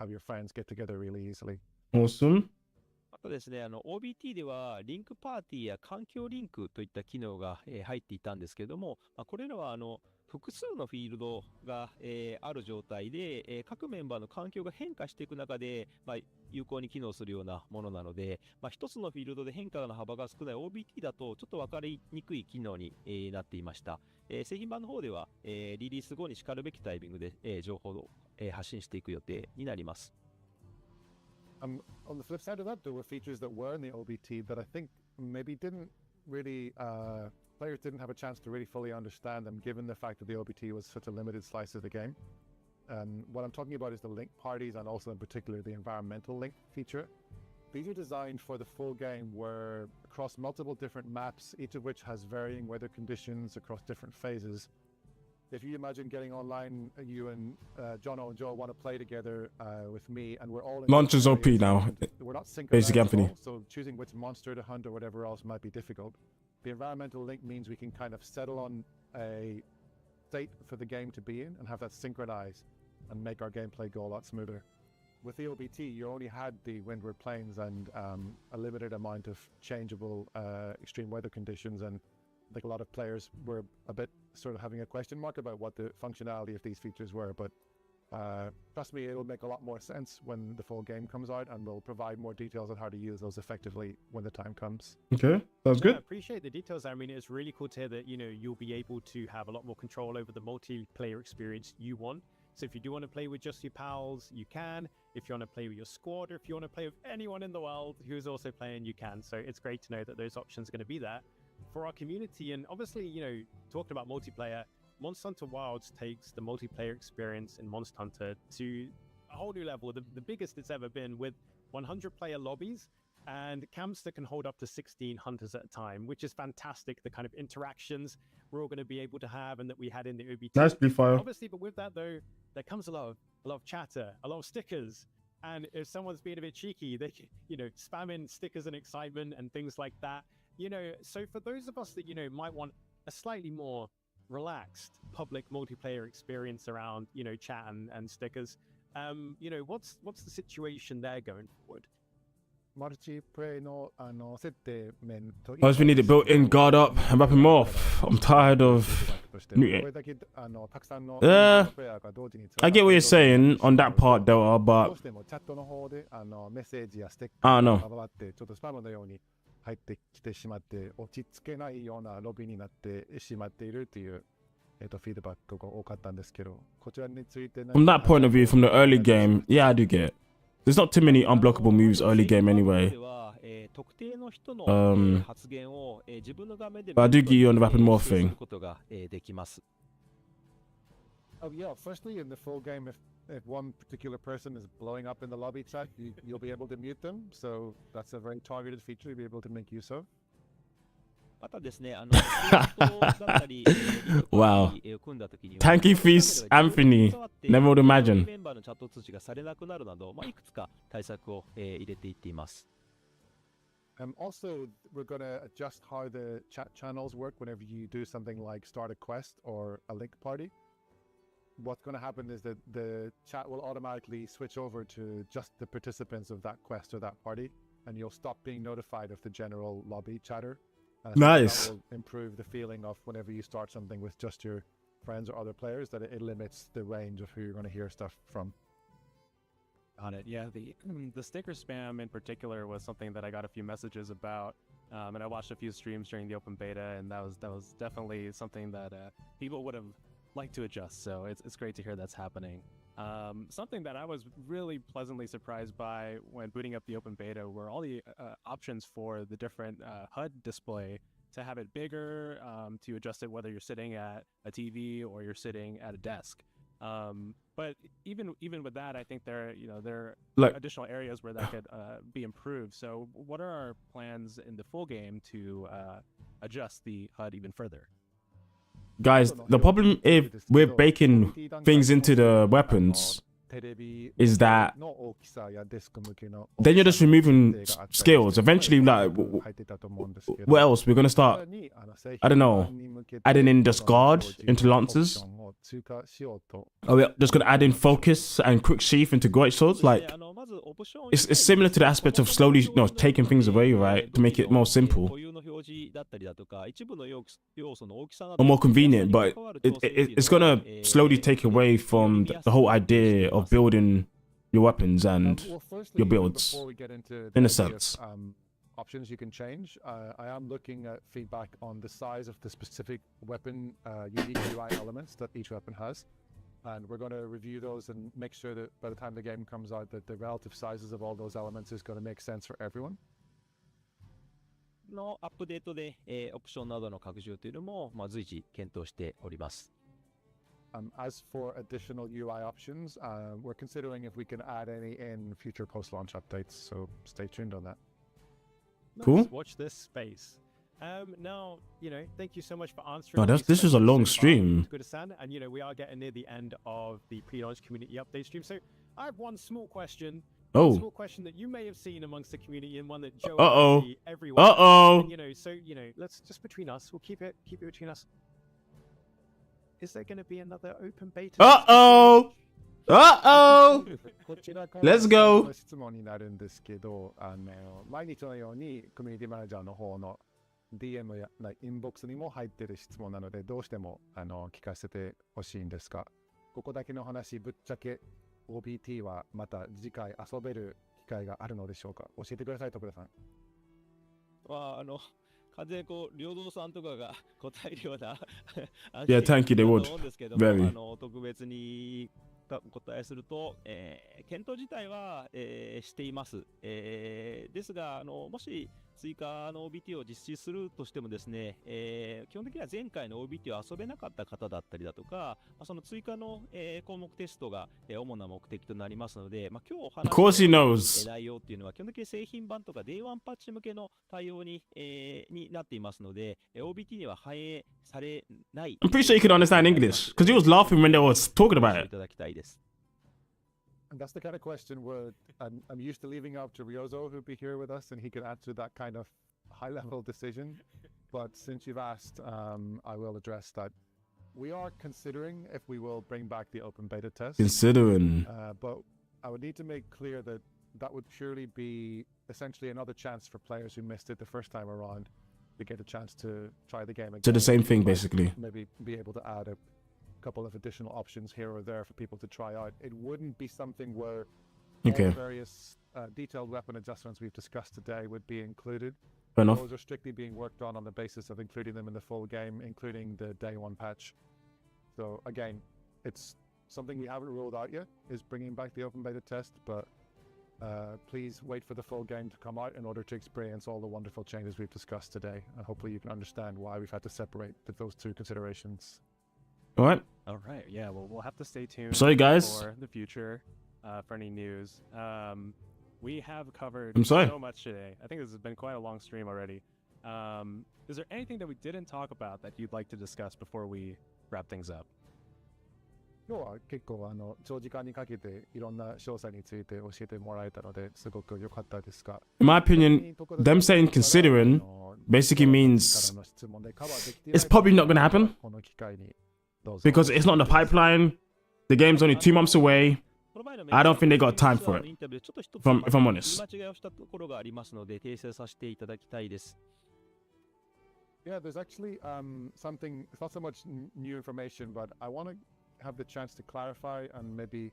have your friends get together really easily. Awesome. あとですね、OBT ではリンクパーティーや環境リンクといった機能が、入っていたんですけれども、これらは複数のフィールドが、ある状態で、各メンバーの環境が変化していく中で、有効に機能するようなものなので、一つのフィールドで変化の幅が少ない OBT だとちょっと分かりにくい機能に、なっていました。製品版の方では、リリース後にしかるべきタイミングで、情報を、発信していく予定になります。On the flip side of that, there were features that were in the OBT that I think maybe didn't really, players didn't have a chance to really fully understand them, given the fact that the OBT was such a limited slice of the game. What I'm talking about is the link parties, and also in particular the environmental link feature. These are designed for the full game, where across multiple different maps, each of which has varying weather conditions across different phases. If you imagine getting online, you and Jono and Joe want to play together with me, and we're all in Launch is OP now. We're not synchronized Basic at Anthony. all, so choosing which monster to hunt or whatever else might be difficult. The environmental link means we can kind of settle on a state for the game to be in and have that synchronized and make our gameplay go a lot smoother. With the OBT, you only had the windward plains and a limited amount of changeable extreme weather conditions, and I think a lot of players were a bit sort of having a question mark about what the functionality of these features were, but trust me, it'll make a lot more sense when the full game comes out, and we'll provide more details on how to use those effectively when the time comes. Okay, sounds good. I appreciate the details. I mean, it's really cool to hear that, you'll be able to have a lot more control over the multiplayer experience you want. So if you do want to play with just your pals, you can. If you want to play with your squad, or if you want to play with anyone in the world who's also playing, you can. So it's great to know that those options are going to be there for our community. And obviously, talking about multiplayer, Monster Hunter Wilds takes the multiplayer experience in Monster Hunter to a whole new level, the biggest it's ever been, with 100 player lobbies and camps that can hold up to 16 hunters at a time, which is fantastic. The kind of interactions we're all going to be able to have and that we had in the OBT. Nice, Bluefire. Obviously, but with that though, there comes a lot of chatter, a lot of stickers. And if someone's being a bit cheeky, they can, spam in stickers and excitement and things like that. So for those of us that, might want a slightly more relaxed public multiplayer experience around, chat and stickers, what's the situation there going forward? I just we need it built in, guard up, and wrap him off. I'm tired of. I get what you're saying on that part, Delta, but I don't know. 入ってきてしまって落ち着けないようなロビーになってしまっているという、フィードバックが多かったんですけど、こちらについて From that point of view, from the early game, yeah, I do get it. There's not too many unblockable moves early game anyway. But I do get you on the rapid morph thing. Oh yeah, firstly in the full game, if one particular person is blowing up in the lobby chat, you'll be able to mute them. So that's a very targeted feature you'll be able to make use of. Wow. Tanky Feast Anthony. Never would imagine. Also, we're going to adjust how the chat channels work whenever you do something like start a quest or a link party. What's going to happen is that the chat will automatically switch over to just the participants of that quest or that party, and you'll stop being notified of the general lobby chatter. Nice. So that will improve the feeling of whenever you start something with just your friends or other players, that it limits the range of who you're going to hear stuff from. On it, yeah. The sticker spam in particular was something that I got a few messages about, and I watched a few streams during the open beta, and that was definitely something that people would have like to adjust. So it's great to hear that's happening. Something that I was really pleasantly surprised by when booting up the open beta were all the options for the different HUD display to have it bigger, to adjust it whether you're sitting at a TV or you're sitting at a desk. But even with that, I think there are Like- additional areas where that could be improved. So what are our plans in the full game to adjust the HUD even further? Guys, the problem if we're baking things into the weapons is that then you're just removing skills. Eventually, like, what else? We're gonna start, I don't know, adding in just guard into lances? Are we just gonna add in focus and quick sheath into great swords? Like, it's similar to the aspect of slowly, taking things away, right, to make it more simple or more convenient. But it's gonna slowly take away from the whole idea of building your weapons and your builds, before we get into in a the idea of, sense. options you can change. I am looking at feedback on the size of the specific weapon unique UI elements that each weapon has. And we're going to review those and make sure that by the time the game comes out that the relative sizes of all those elements is going to make sense for everyone. のアップデートで、オプションなどの拡充というのも、随時検討しております。As for additional UI options, we're considering if we can add any in future post-launch updates, so stay tuned on that. Cool. Watch this space. Now, thank you so much for answering. Oh, this is a long stream. Good-san, and we are getting near the end of the pre-launch community update stream. So I have one small question. Oh. Small question that you may have seen amongst the community and one that Joe Uh-oh. see everywhere. Uh-oh. And, so let's just between us. We'll keep it between us. Is there going to be another open beta? Uh-oh. Uh-oh. こちらから Let's go. 質問になるんですけど、毎日のようにコミュニティマネージャーの方の DM やインボックスにも入ってる質問なので、どうしても聞かせてほしいんですが、ここだけの話、ぶっちゃけ OBT はまた次回遊べる機会があるのでしょうか？教えてください、徳田さん。完全に領土さんとかが答えるような Yeah, thank you, they would. と思うんですけど Very. も、特別にお答えすると、検討自体は、しています。ですが、もし追加の OBT を実施するとしてもですね、基本的には前回の OBT を遊べなかった方だったりだとか、その追加の、項目テストが、主な目的となりますので、今日お話 Of course he し knows. た内容っていうのは基本的に製品版とか Day1 パッチ向けの対応に、になっていますので、OBT には反映されない。 I'm pretty sure you could understand English because he was laughing when they were talking about い it. ただきたいです。 And that's the kind of question where I'm used to leaving out to Ryozo, who'd be here with us, and he could answer that kind of high-level decision. But since you've asked, I will address that. We are considering if we will bring back the open beta test. Considering. But I would need to make clear that that would purely be essentially another chance for players who missed it the first time around to get a chance to try the game again. So the same thing, basically. Maybe be able to add a couple of additional options here or there for people to try out. It wouldn't be something where all Okay. the various detailed weapon adjustments we've discussed today would be included. Fair enough. Those are strictly being worked on the basis of including them in the full game, including the day one patch. So again, it's something we haven't ruled out yet, is bringing back the open beta test, but please wait for the full game to come out in order to experience all the wonderful changes we've discussed today. And hopefully you can understand why we've had to separate those two considerations. All right. All right, yeah, well, we'll have to stay tuned Sorry, guys. for the future, for any news. We have covered I'm sorry. so much today. I think this has been quite a long stream already. Is there anything that we didn't talk about that you'd like to discuss before we wrap things up? 今日は結構長時間にかけていろんな詳細について教えてもらえたのですごく良かったですが、 In my opinion, them saying considering basically means it's probably not going to happen この機会にどうぞ。 because it's not in the pipeline. The game's only 2 months away. I don't think they got time for it, if I'm honest. 言い間違いをしたところがありますので、訂正させていただきたいです。 Yeah, there's actually something, it's not so much new information, but I want to have the chance to clarify and maybe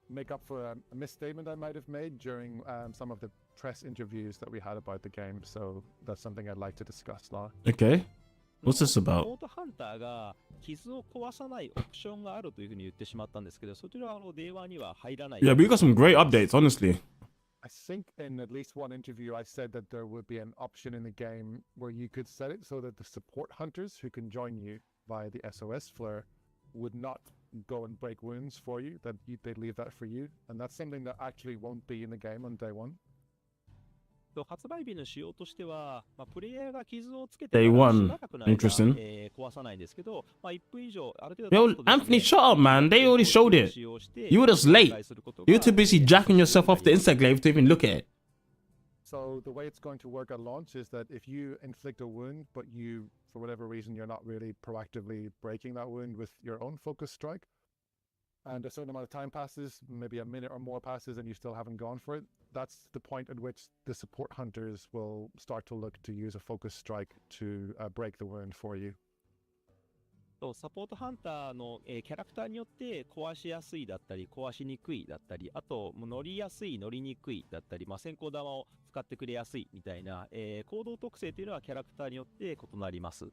make up for a misstatement I might have made during some of the press interviews that we had about the game. So that's something I'd like to discuss now. Okay. What's this サ about? ポートハンターが傷を壊さないオプションがあるというふうに言ってしまったんですけど、そちらはデーワには入らない。Yeah, we got some great updates, honestly. I think in at least one interview, I said that there would be an option in the game where you could set it so that the support hunters who can join you via the SOS flare would not go and break wounds for you, that they'd leave that for you. And that's something that actually won't be in the game on day one. 発売日の仕様としては、プレイヤーが傷をつけて Day からし one. ばらくの間 Interesting. 壊さないんですけど、1分以上ある程度 Yo, 経つとですね Anthony, shut up, man. They already showed it. You were just late. You're too busy jacking yourself off the insect glaive to even look at it. So the way it's going to work at launch is that if you inflict a wound, but you, for whatever reason, you're not really proactively breaking that wound with your own focus strike, and a certain amount of time passes, maybe a minute or more passes, and you still haven't gone for it, that's the point at which the support hunters will start to look to use a focus strike to break the wound for you. サポートハンターの、キャラクターによって壊しやすいだったり壊しにくいだったり、あと乗りやすい乗りにくいだったり、先行玉を使ってくれやすいみたいな、行動特性というのはキャラクターによって異なります。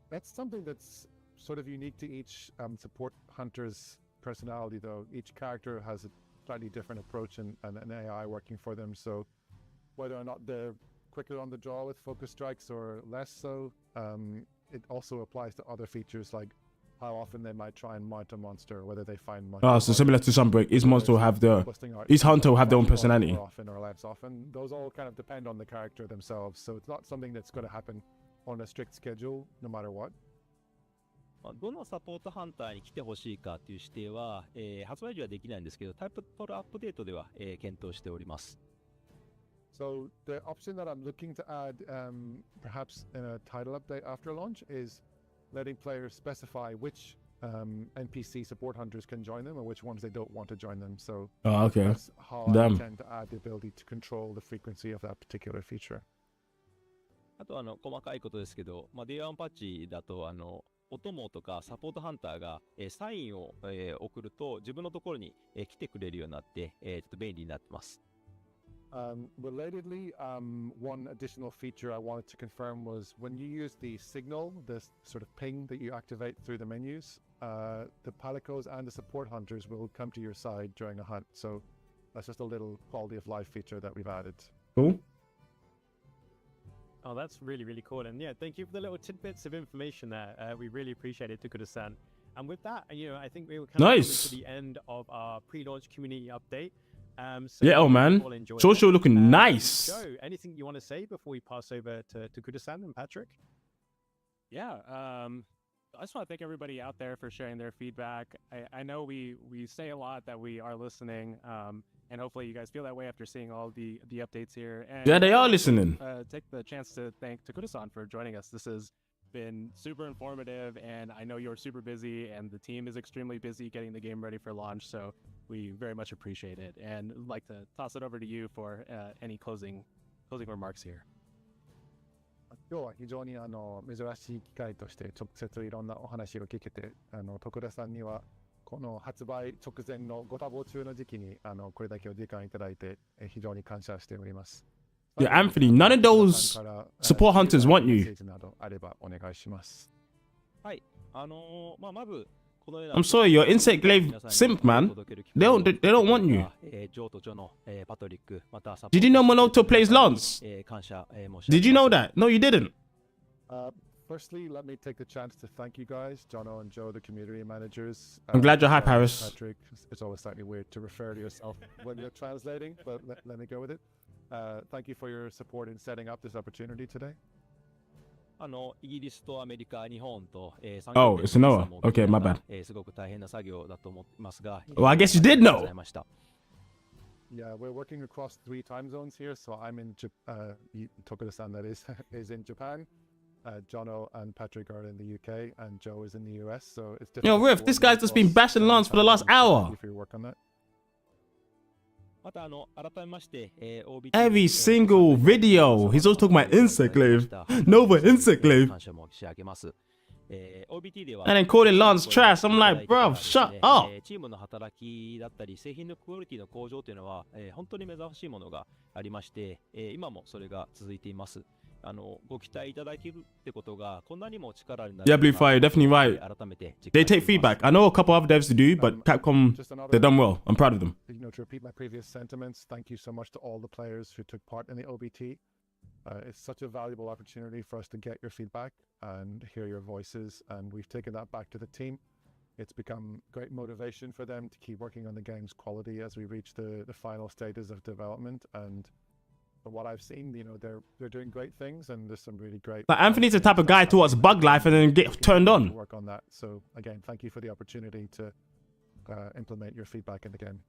That's something that's sort of unique to each support hunter's personality, though. Each character has a slightly different approach and an AI working for them, so whether or not they're quicker on the draw with focus strikes or less so, it also applies to other features like how often they might try and mount a monster, whether they find monsters. Oh, so similar to Sunbreak, each monster will have each hunter will have their own personality. More often or less often. Those all kind of depend on the character themselves, so it's not something that's going to happen on a strict schedule, no matter what. どのサポートハンターに来てほしいかという指定は、発売時はできないんですけど、タイプトルアップデートでは、検討しております。So the option that I'm looking to add, perhaps in a title update after launch, is letting players specify which NPC support hunters can join them and which ones they don't want to join them. So okay. That's how I intend to add the ability to control the frequency of that particular feature. あと細かいことですけど、Day 1パッチだとお供とかサポートハンターが、サインを、送ると自分のところに、来てくれるようになって、ちょっと便利になってます。Relatedly, one additional feature I wanted to confirm was when you use the signal, this sort of ping that you activate through the menus, the palicos and the support hunters will come to your side during a hunt. So that's just a little quality of life feature that we've added. Cool. Oh, that's really, really cool. And yeah, thank you for the little tidbits of information there. We really appreciate it, Tokuda-san. And with that, I think we were kind of coming to the end of our pre-launch community update. So yeah, oh man, Joshua looking nice. Joe, anything you want to say before we pass over to Tokuda-san and Patrick? Yeah, I just want to thank everybody out there for sharing their feedback. I know we say a lot that we are listening, and hopefully you guys feel that way after seeing all the updates here. And yeah, they are listening. Take the chance to thank Tokuda-san for joining us. This has been super informative, and I know you're super busy, and the team is extremely busy getting the game ready for launch, so we very much appreciate it. And I'd like to toss it over to you for any closing remarks here. 今日は非常に珍しい機会として直接いろんなお話を聞けて、徳田さんにはこの発売直前のご多忙中の時期にこれだけお時間いただいて非常に感謝しております。Yeah, Anthony, none of those support hunters want you. などあればお願いします。はい、まず I'm sorry, your insect glaive simp, man. They don't want you. Did you know Monoto plays Lance? Did you know that? No, you didn't. Firstly, let me take the chance to thank you guys, Jono and Joe, the community managers. I'm glad you're hype, Harris. Patrick, it's always slightly weird to refer to yourself when you're translating, but let me go with it. Thank you for your support in setting up this opportunity today. イギリスとアメリカ、日本と、Oh, it's Noah. Okay, my bad. すごく大変な作業だと思いますが。Well, I guess you did know. Yeah, we're working across 3 time zones here. So I'm in Tokuda-san, that is in Japan. Jono and Patrick are in the UK, and Joe is in the US. So it's difficult. Yo, Riff, this guy's just been bashing Lance for the last hour. If you work on that. Every single video, he's always talking about insect glaive. Nova insect glaive. And then calling Lance trash. I'm like, bruv, shut up. チームの働きだったり製品のクオリティの向上というのは、本当に目覚ましいものがありまして、今もそれが続いています。ご期待いただけるってことがこんなにも力になる。Yeah, Blue Fire, definitely right. They take feedback. I know a couple other devs to do, but Capcom, they've done well. I'm proud of them. To repeat my previous sentiments, thank you so much to all the players who took part in the OBT. It's such a valuable opportunity for us to get your feedback and hear your voices, and we've taken that back to the team. It's become great motivation for them to keep working on the game's quality as we reach the final stages of development. And from what I've seen, they're doing great things, and there's some really great. Like Anthony's the type of guy to watch Bug Life and then get turned on. Work on that. So again, thank you for the opportunity to implement your feedback in the game.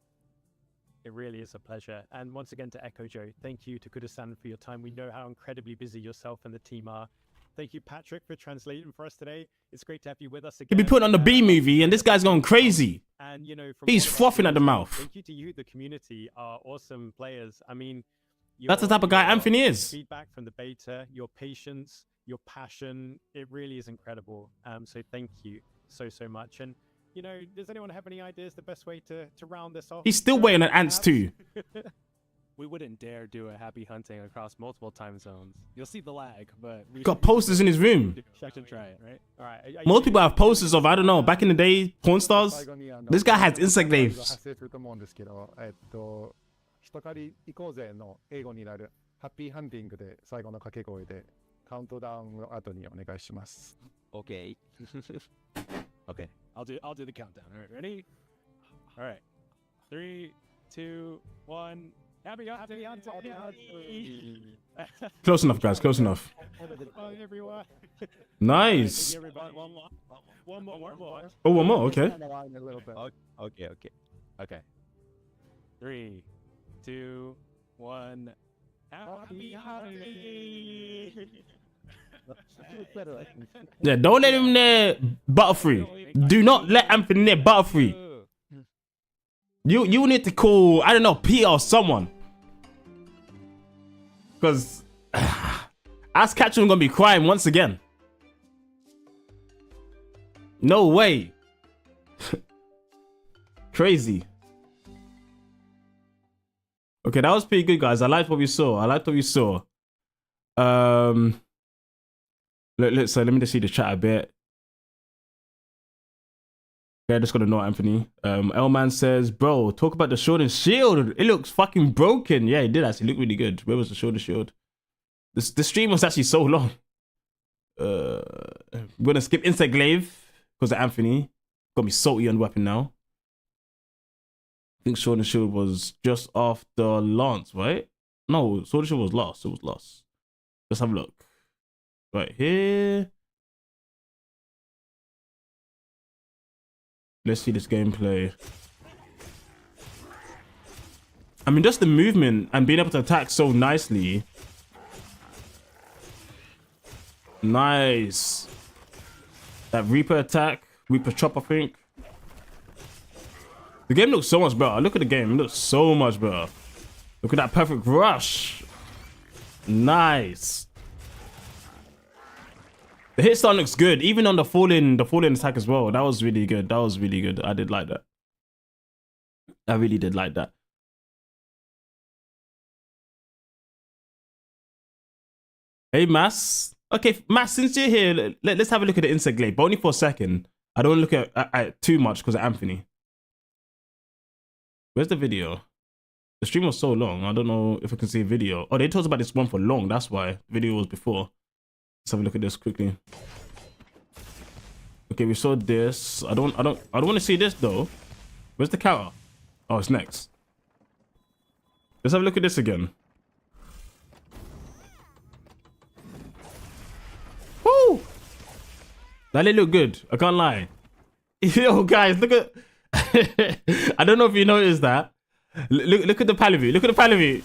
It really is a pleasure. And once again to echo Joe, thank you to Kuda-san for your time. We know how incredibly busy yourself and the team are. Thank you, Patrick, for translating for us today. It's great to have you with us again. He'll be putting on the B movie, and this guy's going crazy. And he's frothing at the mouth. Thank you to you, the community, are awesome players. I mean, that's the type of guy Anthony is. Feedback from the beta, your patience, your passion, it really is incredible. So thank you so much. And does anyone have any ideas the best way to round this off? He's still waiting on Ants too. We wouldn't dare do a happy hunting across multiple time zones. You'll see the lag, but we got posters in his room. Check and try it, right? All right. Most people have posters of, I don't know, back in the day, porn stars. This guy has insect glaives. 人狩り行こうぜの英語になるハッピーハンティングで最後の掛け声でカウントダウンの後にお願いします。Okay. Okay. I'll do the countdown. All right, ready? All right. 3, 2, 1. Happy hunting. Close enough, guys. Close enough. Bye, everyone. Nice. One more. Oh, one more. Okay. Okay. 3, 2, 1. Happy hunting. Yeah, don't let him near Butterfree. Do not let Anthony near Butterfree. You need to call, I don't know, Peter or someone. Because Ask Ketchum gonna be crying once again. No way. Crazy. Okay, that was pretty good, guys. I liked what we saw. So let me just see the chat a bit. Okay, I just gotta know Anthony. L-Man says, bro, talk about the Sword and Shield. It looks fucking broken. Yeah, it did actually look really good. Where was the Sword and Shield? The stream was actually so long. We're gonna skip Insect Glaive because of Anthony. Got me salty on weapon now. I think Sword and Shield was just after Lance, right? No, Sword and Shield was last. It was last. Let's have a look. Right here. Let's see this gameplay. I mean, just the movement and being able to attack so nicely. Nice. That Reaper attack. Reaper chop, I think. The game looks so much better. Look at the game. It looks so much better. Look at that perfect rush. Nice. The hit stun looks good, even on the falling attack as well. That was really good. I did like that. I really did like that. Hey, Mass. Okay, Mass, since you're here, let's have a look at the Insect Glaive, but only for a second. I don't want to look at too much because of Anthony. Where's the video? The stream was so long. I don't know if I can see a video. Oh, they talked about this one for long. That's why the video was before. Let's have a look at this quickly. Okay, we saw this. I don't want to see this though. Where's the counter? Oh, it's next. Let's have a look at this again. Woo! That did look good. I can't lie. Yo, guys, look at. I don't know if you noticed that. Look at the Palavie. Look at the Palavie.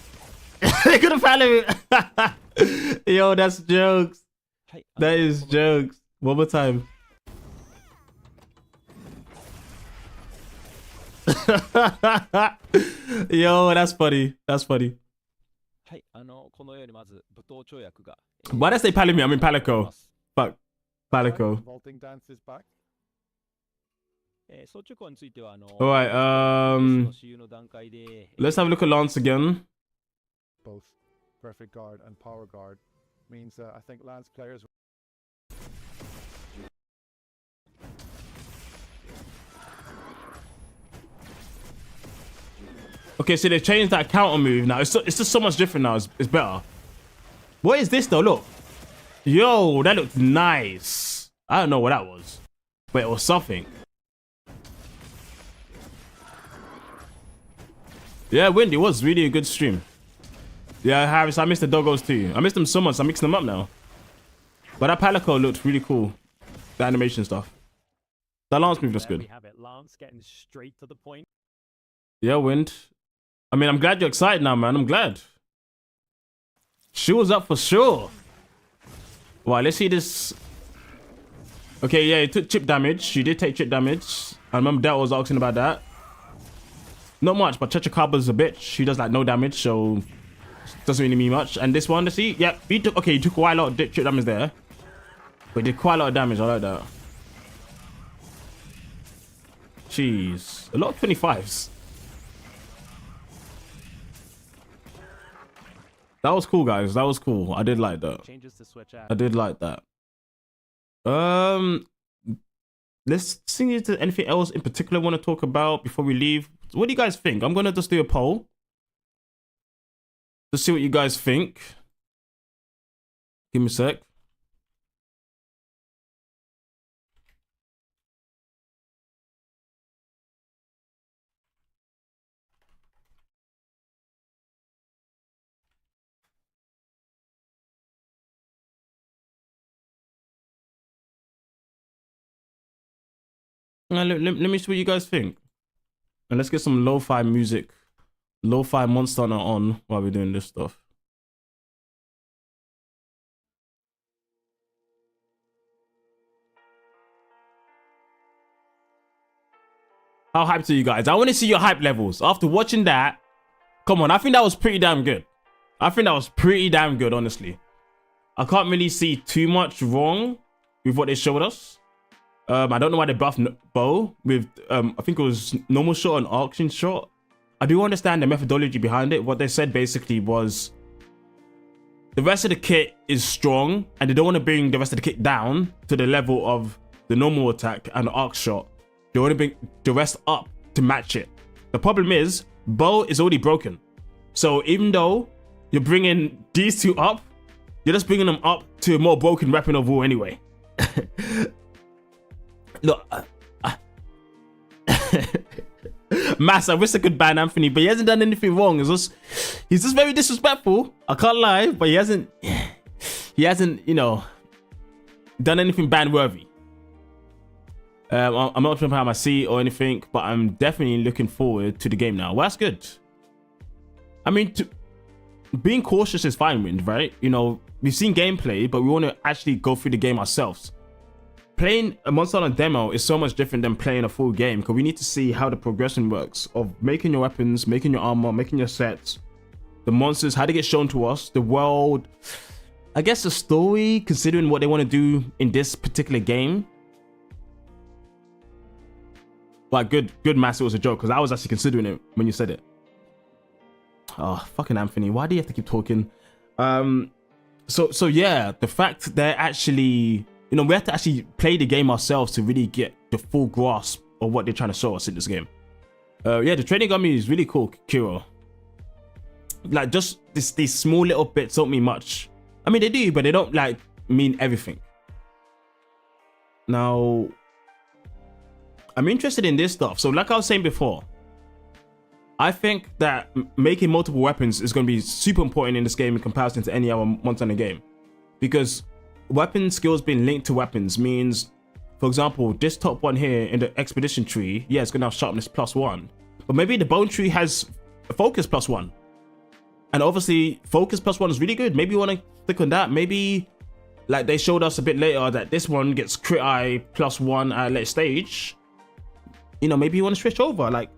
Look at the Palavie. Yo, that's jokes. That is jokes. One more time. Yo, that's funny. That's funny. Why did I say Palamute? I mean Palico. Fuck. Palico. Vaulting dance is back. Alright, let's have a look at Lance again. Both Perfect Guard and Power Guard means I think Lance players. Okay, so they changed that counter move now. It's just so much different now. It's better. What is this though? Look. Yo, that looked nice. I don't know what that was, but it was something. Yeah, Windy was really a good stream. Yeah, Harris, I missed the doggos too. I missed them so much, I'm mixing them up now. But that Palico looked really cool. The animation stuff. That Lance move was There good. we have it. Lance getting straight to the point. Yeah, Wind. I mean, I'm glad you're excited now, man. I'm glad. She was up for sure. Wow, let's see this. Okay, yeah, it took chip damage. She did take chip damage. I remember Dell was asking about that. Not much, but Chachakaba's a bitch. She does like no damage, so doesn't really mean much. And this one, let's see. Yep, he took quite a lot of chip damage there. But he did quite a lot of damage. I like that. Jeez. A lot of 25s. That was cool, guys. That was cool. I did like that. Changes to switch I did like that. Let's see if there's anything else in particular I want to talk about before we leave. What do you guys think? I'm gonna just do a poll to see what you guys think. Give me a sec. Let me see what you guys think. And let's get some lo-fi music. Lo-fi Monster Hunter on while we're doing this stuff. How hyped are you guys? I want to see your hype levels. After watching that, come on, I think that was pretty damn good. I think that was pretty damn good, honestly. I can't really see too much wrong with what they showed us. I don't know why they buffed Bow with, I think it was normal shot and auction shot. I do understand the methodology behind it. What they said basically was the rest of the kit is strong and they don't want to bring the rest of the kit down to the level of the normal attack and the arc shot. They want to bring the rest up to match it. The problem is Bow is already broken. So even though you're bringing these two up, you're just bringing them up to a more broken weapon of war anyway. Look, Mass, I wish I could ban Anthony, but he hasn't done anything wrong. He's just very disrespectful. I can't lie, but he hasn't, you know, done anything ban worthy. I'm not sure how I see or anything, but I'm definitely looking forward to the game now. Well, that's good. I mean, being cautious is fine, Wind, right? You know, we've seen gameplay, but we want to actually go through the game ourselves. Playing a Monster Hunter demo is so much different than playing a full game because we need to see how the progression works of making your weapons, making your armor, making your sets, the monsters, how they get shown to us, the world, I guess the story, considering what they want to do in this particular game. Like, good Mass, it was a joke because I was actually considering it when you said it. Oh, fucking Anthony, why do you have to keep talking? So yeah, the fact they're actually, you know, we have to actually play the game ourselves to really get the full grasp of what they're trying to show us in this game. Yeah, the training gummy is really cool, Kiro. Like, just these small little bits don't mean much. I mean, they do, but they don't, like, mean everything. Now, I'm interested in this stuff. So, like I was saying before, I think that making multiple weapons is going to be super important in this game in comparison to any other Monster Hunter game. Because weapon skills being linked to weapons means, for example, this top one here in the expedition tree, yeah, it's gonna have sharpness +1, but maybe the bone tree has a focus +1, and obviously focus +1 is really good. Maybe you want to stick on that. Maybe, like they showed us a bit later, that this one gets crit eye +1 at a later stage. You know, maybe you want to switch over. Like,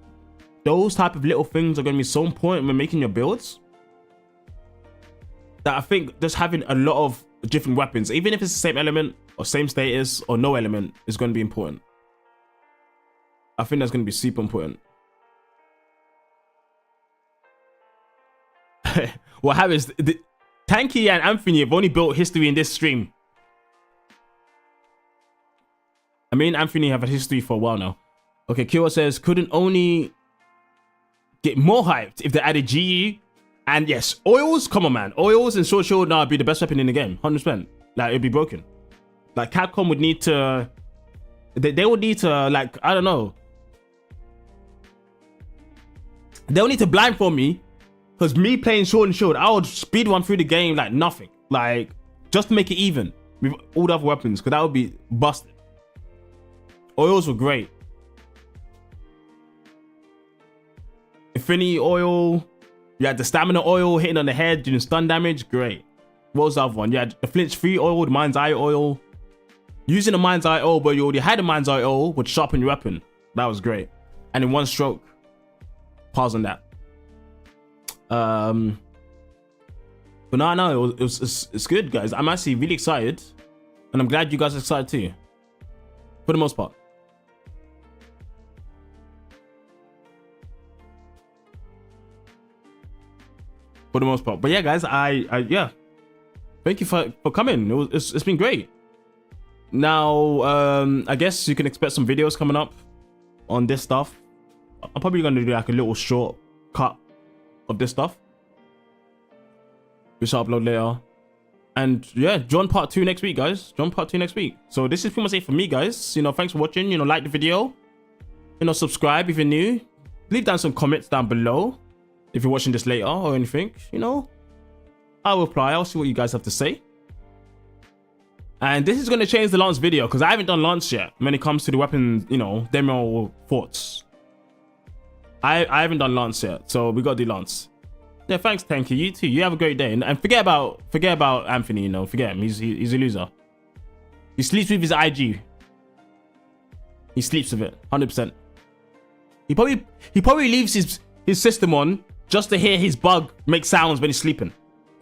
those type of little things are going to be so important when making your builds, that I think just having a lot of different weapons, even if it's the same element or same status or no element, is going to be important. I think that's going to be super important. What happens? Tanky and Anthony have only built history in this stream. I mean, Anthony have a history for a while now. Okay, Kira says, couldn't only get more hyped if they added GE. And yes, oils, come on, man. Oils and Sword Shield now would be the best weapon in the game, 100%. Like, it'd be broken. Like, Capcom would need to... They would need to, like, I don't know. They'll need to blindfold me. Because me playing Sword and Shield, I would speed run through the game like nothing. Like, just to make it even with all the other weapons. Because that would be busted. Oils were great. Infinity oil. You had the stamina oil hitting on the head, doing stun damage. Great. What was the other one? You had the flinch free oil, the mind's eye oil. Using the mind's eye oil, but you already had the mind's eye oil, would sharpen your weapon. That was great. And in one stroke. Pause on that. But no, it's good, guys. I'm actually really excited. And I'm glad you guys are excited too. For the most part. For the most part. But yeah, guys, yeah. Thank you for coming. It's been great. Now, I guess you can expect some videos coming up on this stuff. I'm probably going to do like a little short cut of this stuff, which I'll upload later. And yeah, John part 2 next week, guys. John part 2 next week. So this is pretty much it for me, guys. You know, thanks for watching. You know, like the video. You know, subscribe if you're new. Leave down some comments down below if you're watching this later or anything. You know, I'll reply. I'll see what you guys have to say. And this is going to change the Lance video because I haven't done Lance yet when it comes to the weapon, you know, demo thoughts. I haven't done Lance yet, so we got to do Lance. Yeah, thanks, Tanky. You too. You have a great day. And forget about Anthony, you know. Forget him. He's a loser. He sleeps with his IG. He sleeps with it, 100%. He probably leaves his system on just to hear his bug make sounds when he's sleeping.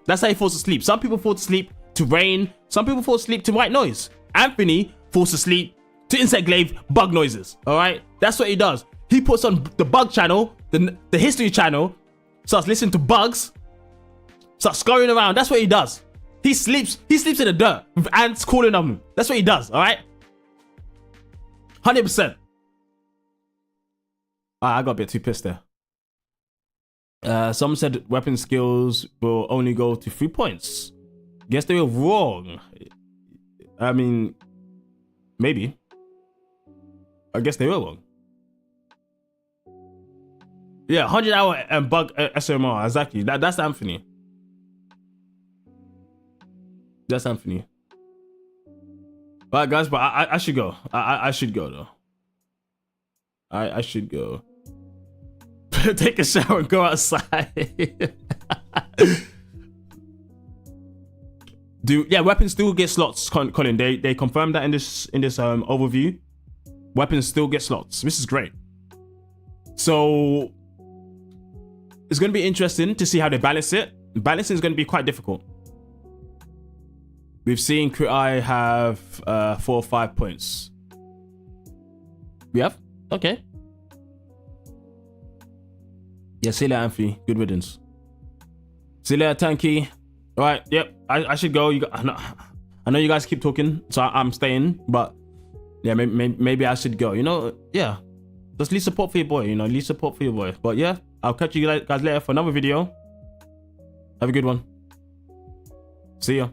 That's how he falls asleep. Some people fall asleep to rain. Some people fall asleep to white noise. Anthony falls asleep to insect glaive bug noises. All right, that's what he does. He puts on the bug channel, the history channel, starts listening to bugs, starts scurrying around. That's what he does. He sleeps in the dirt with ants calling on him. That's what he does. All right, 100%. I got a bit too pissed there. Someone said weapon skills will only go to 3 points. Guess they were wrong. I mean, maybe. I guess they were wrong. Yeah, 100 hour and bug SMR, exactly. That's Anthony. That's Anthony. Alright, guys, but I should go. I should go though. I should go. Take a shower and go outside. Yeah, weapons still get slots, Colin. They confirmed that in this overview. Weapons still get slots. This is great. So it's going to be interesting to see how they balance it. Balancing is going to be quite difficult. We've seen Crit Eye have 4 or 5 points. We have? Okay. Yeah, see you later, Anthony. Good riddance. See you later, Tanky. All right, yep. I should go. I know you guys keep talking, so I'm staying. But yeah, maybe I should go. You know, yeah. Just leave support for your boy. You know, leave support for your boy. But yeah, I'll catch you guys later for another video. Have a good one. See ya.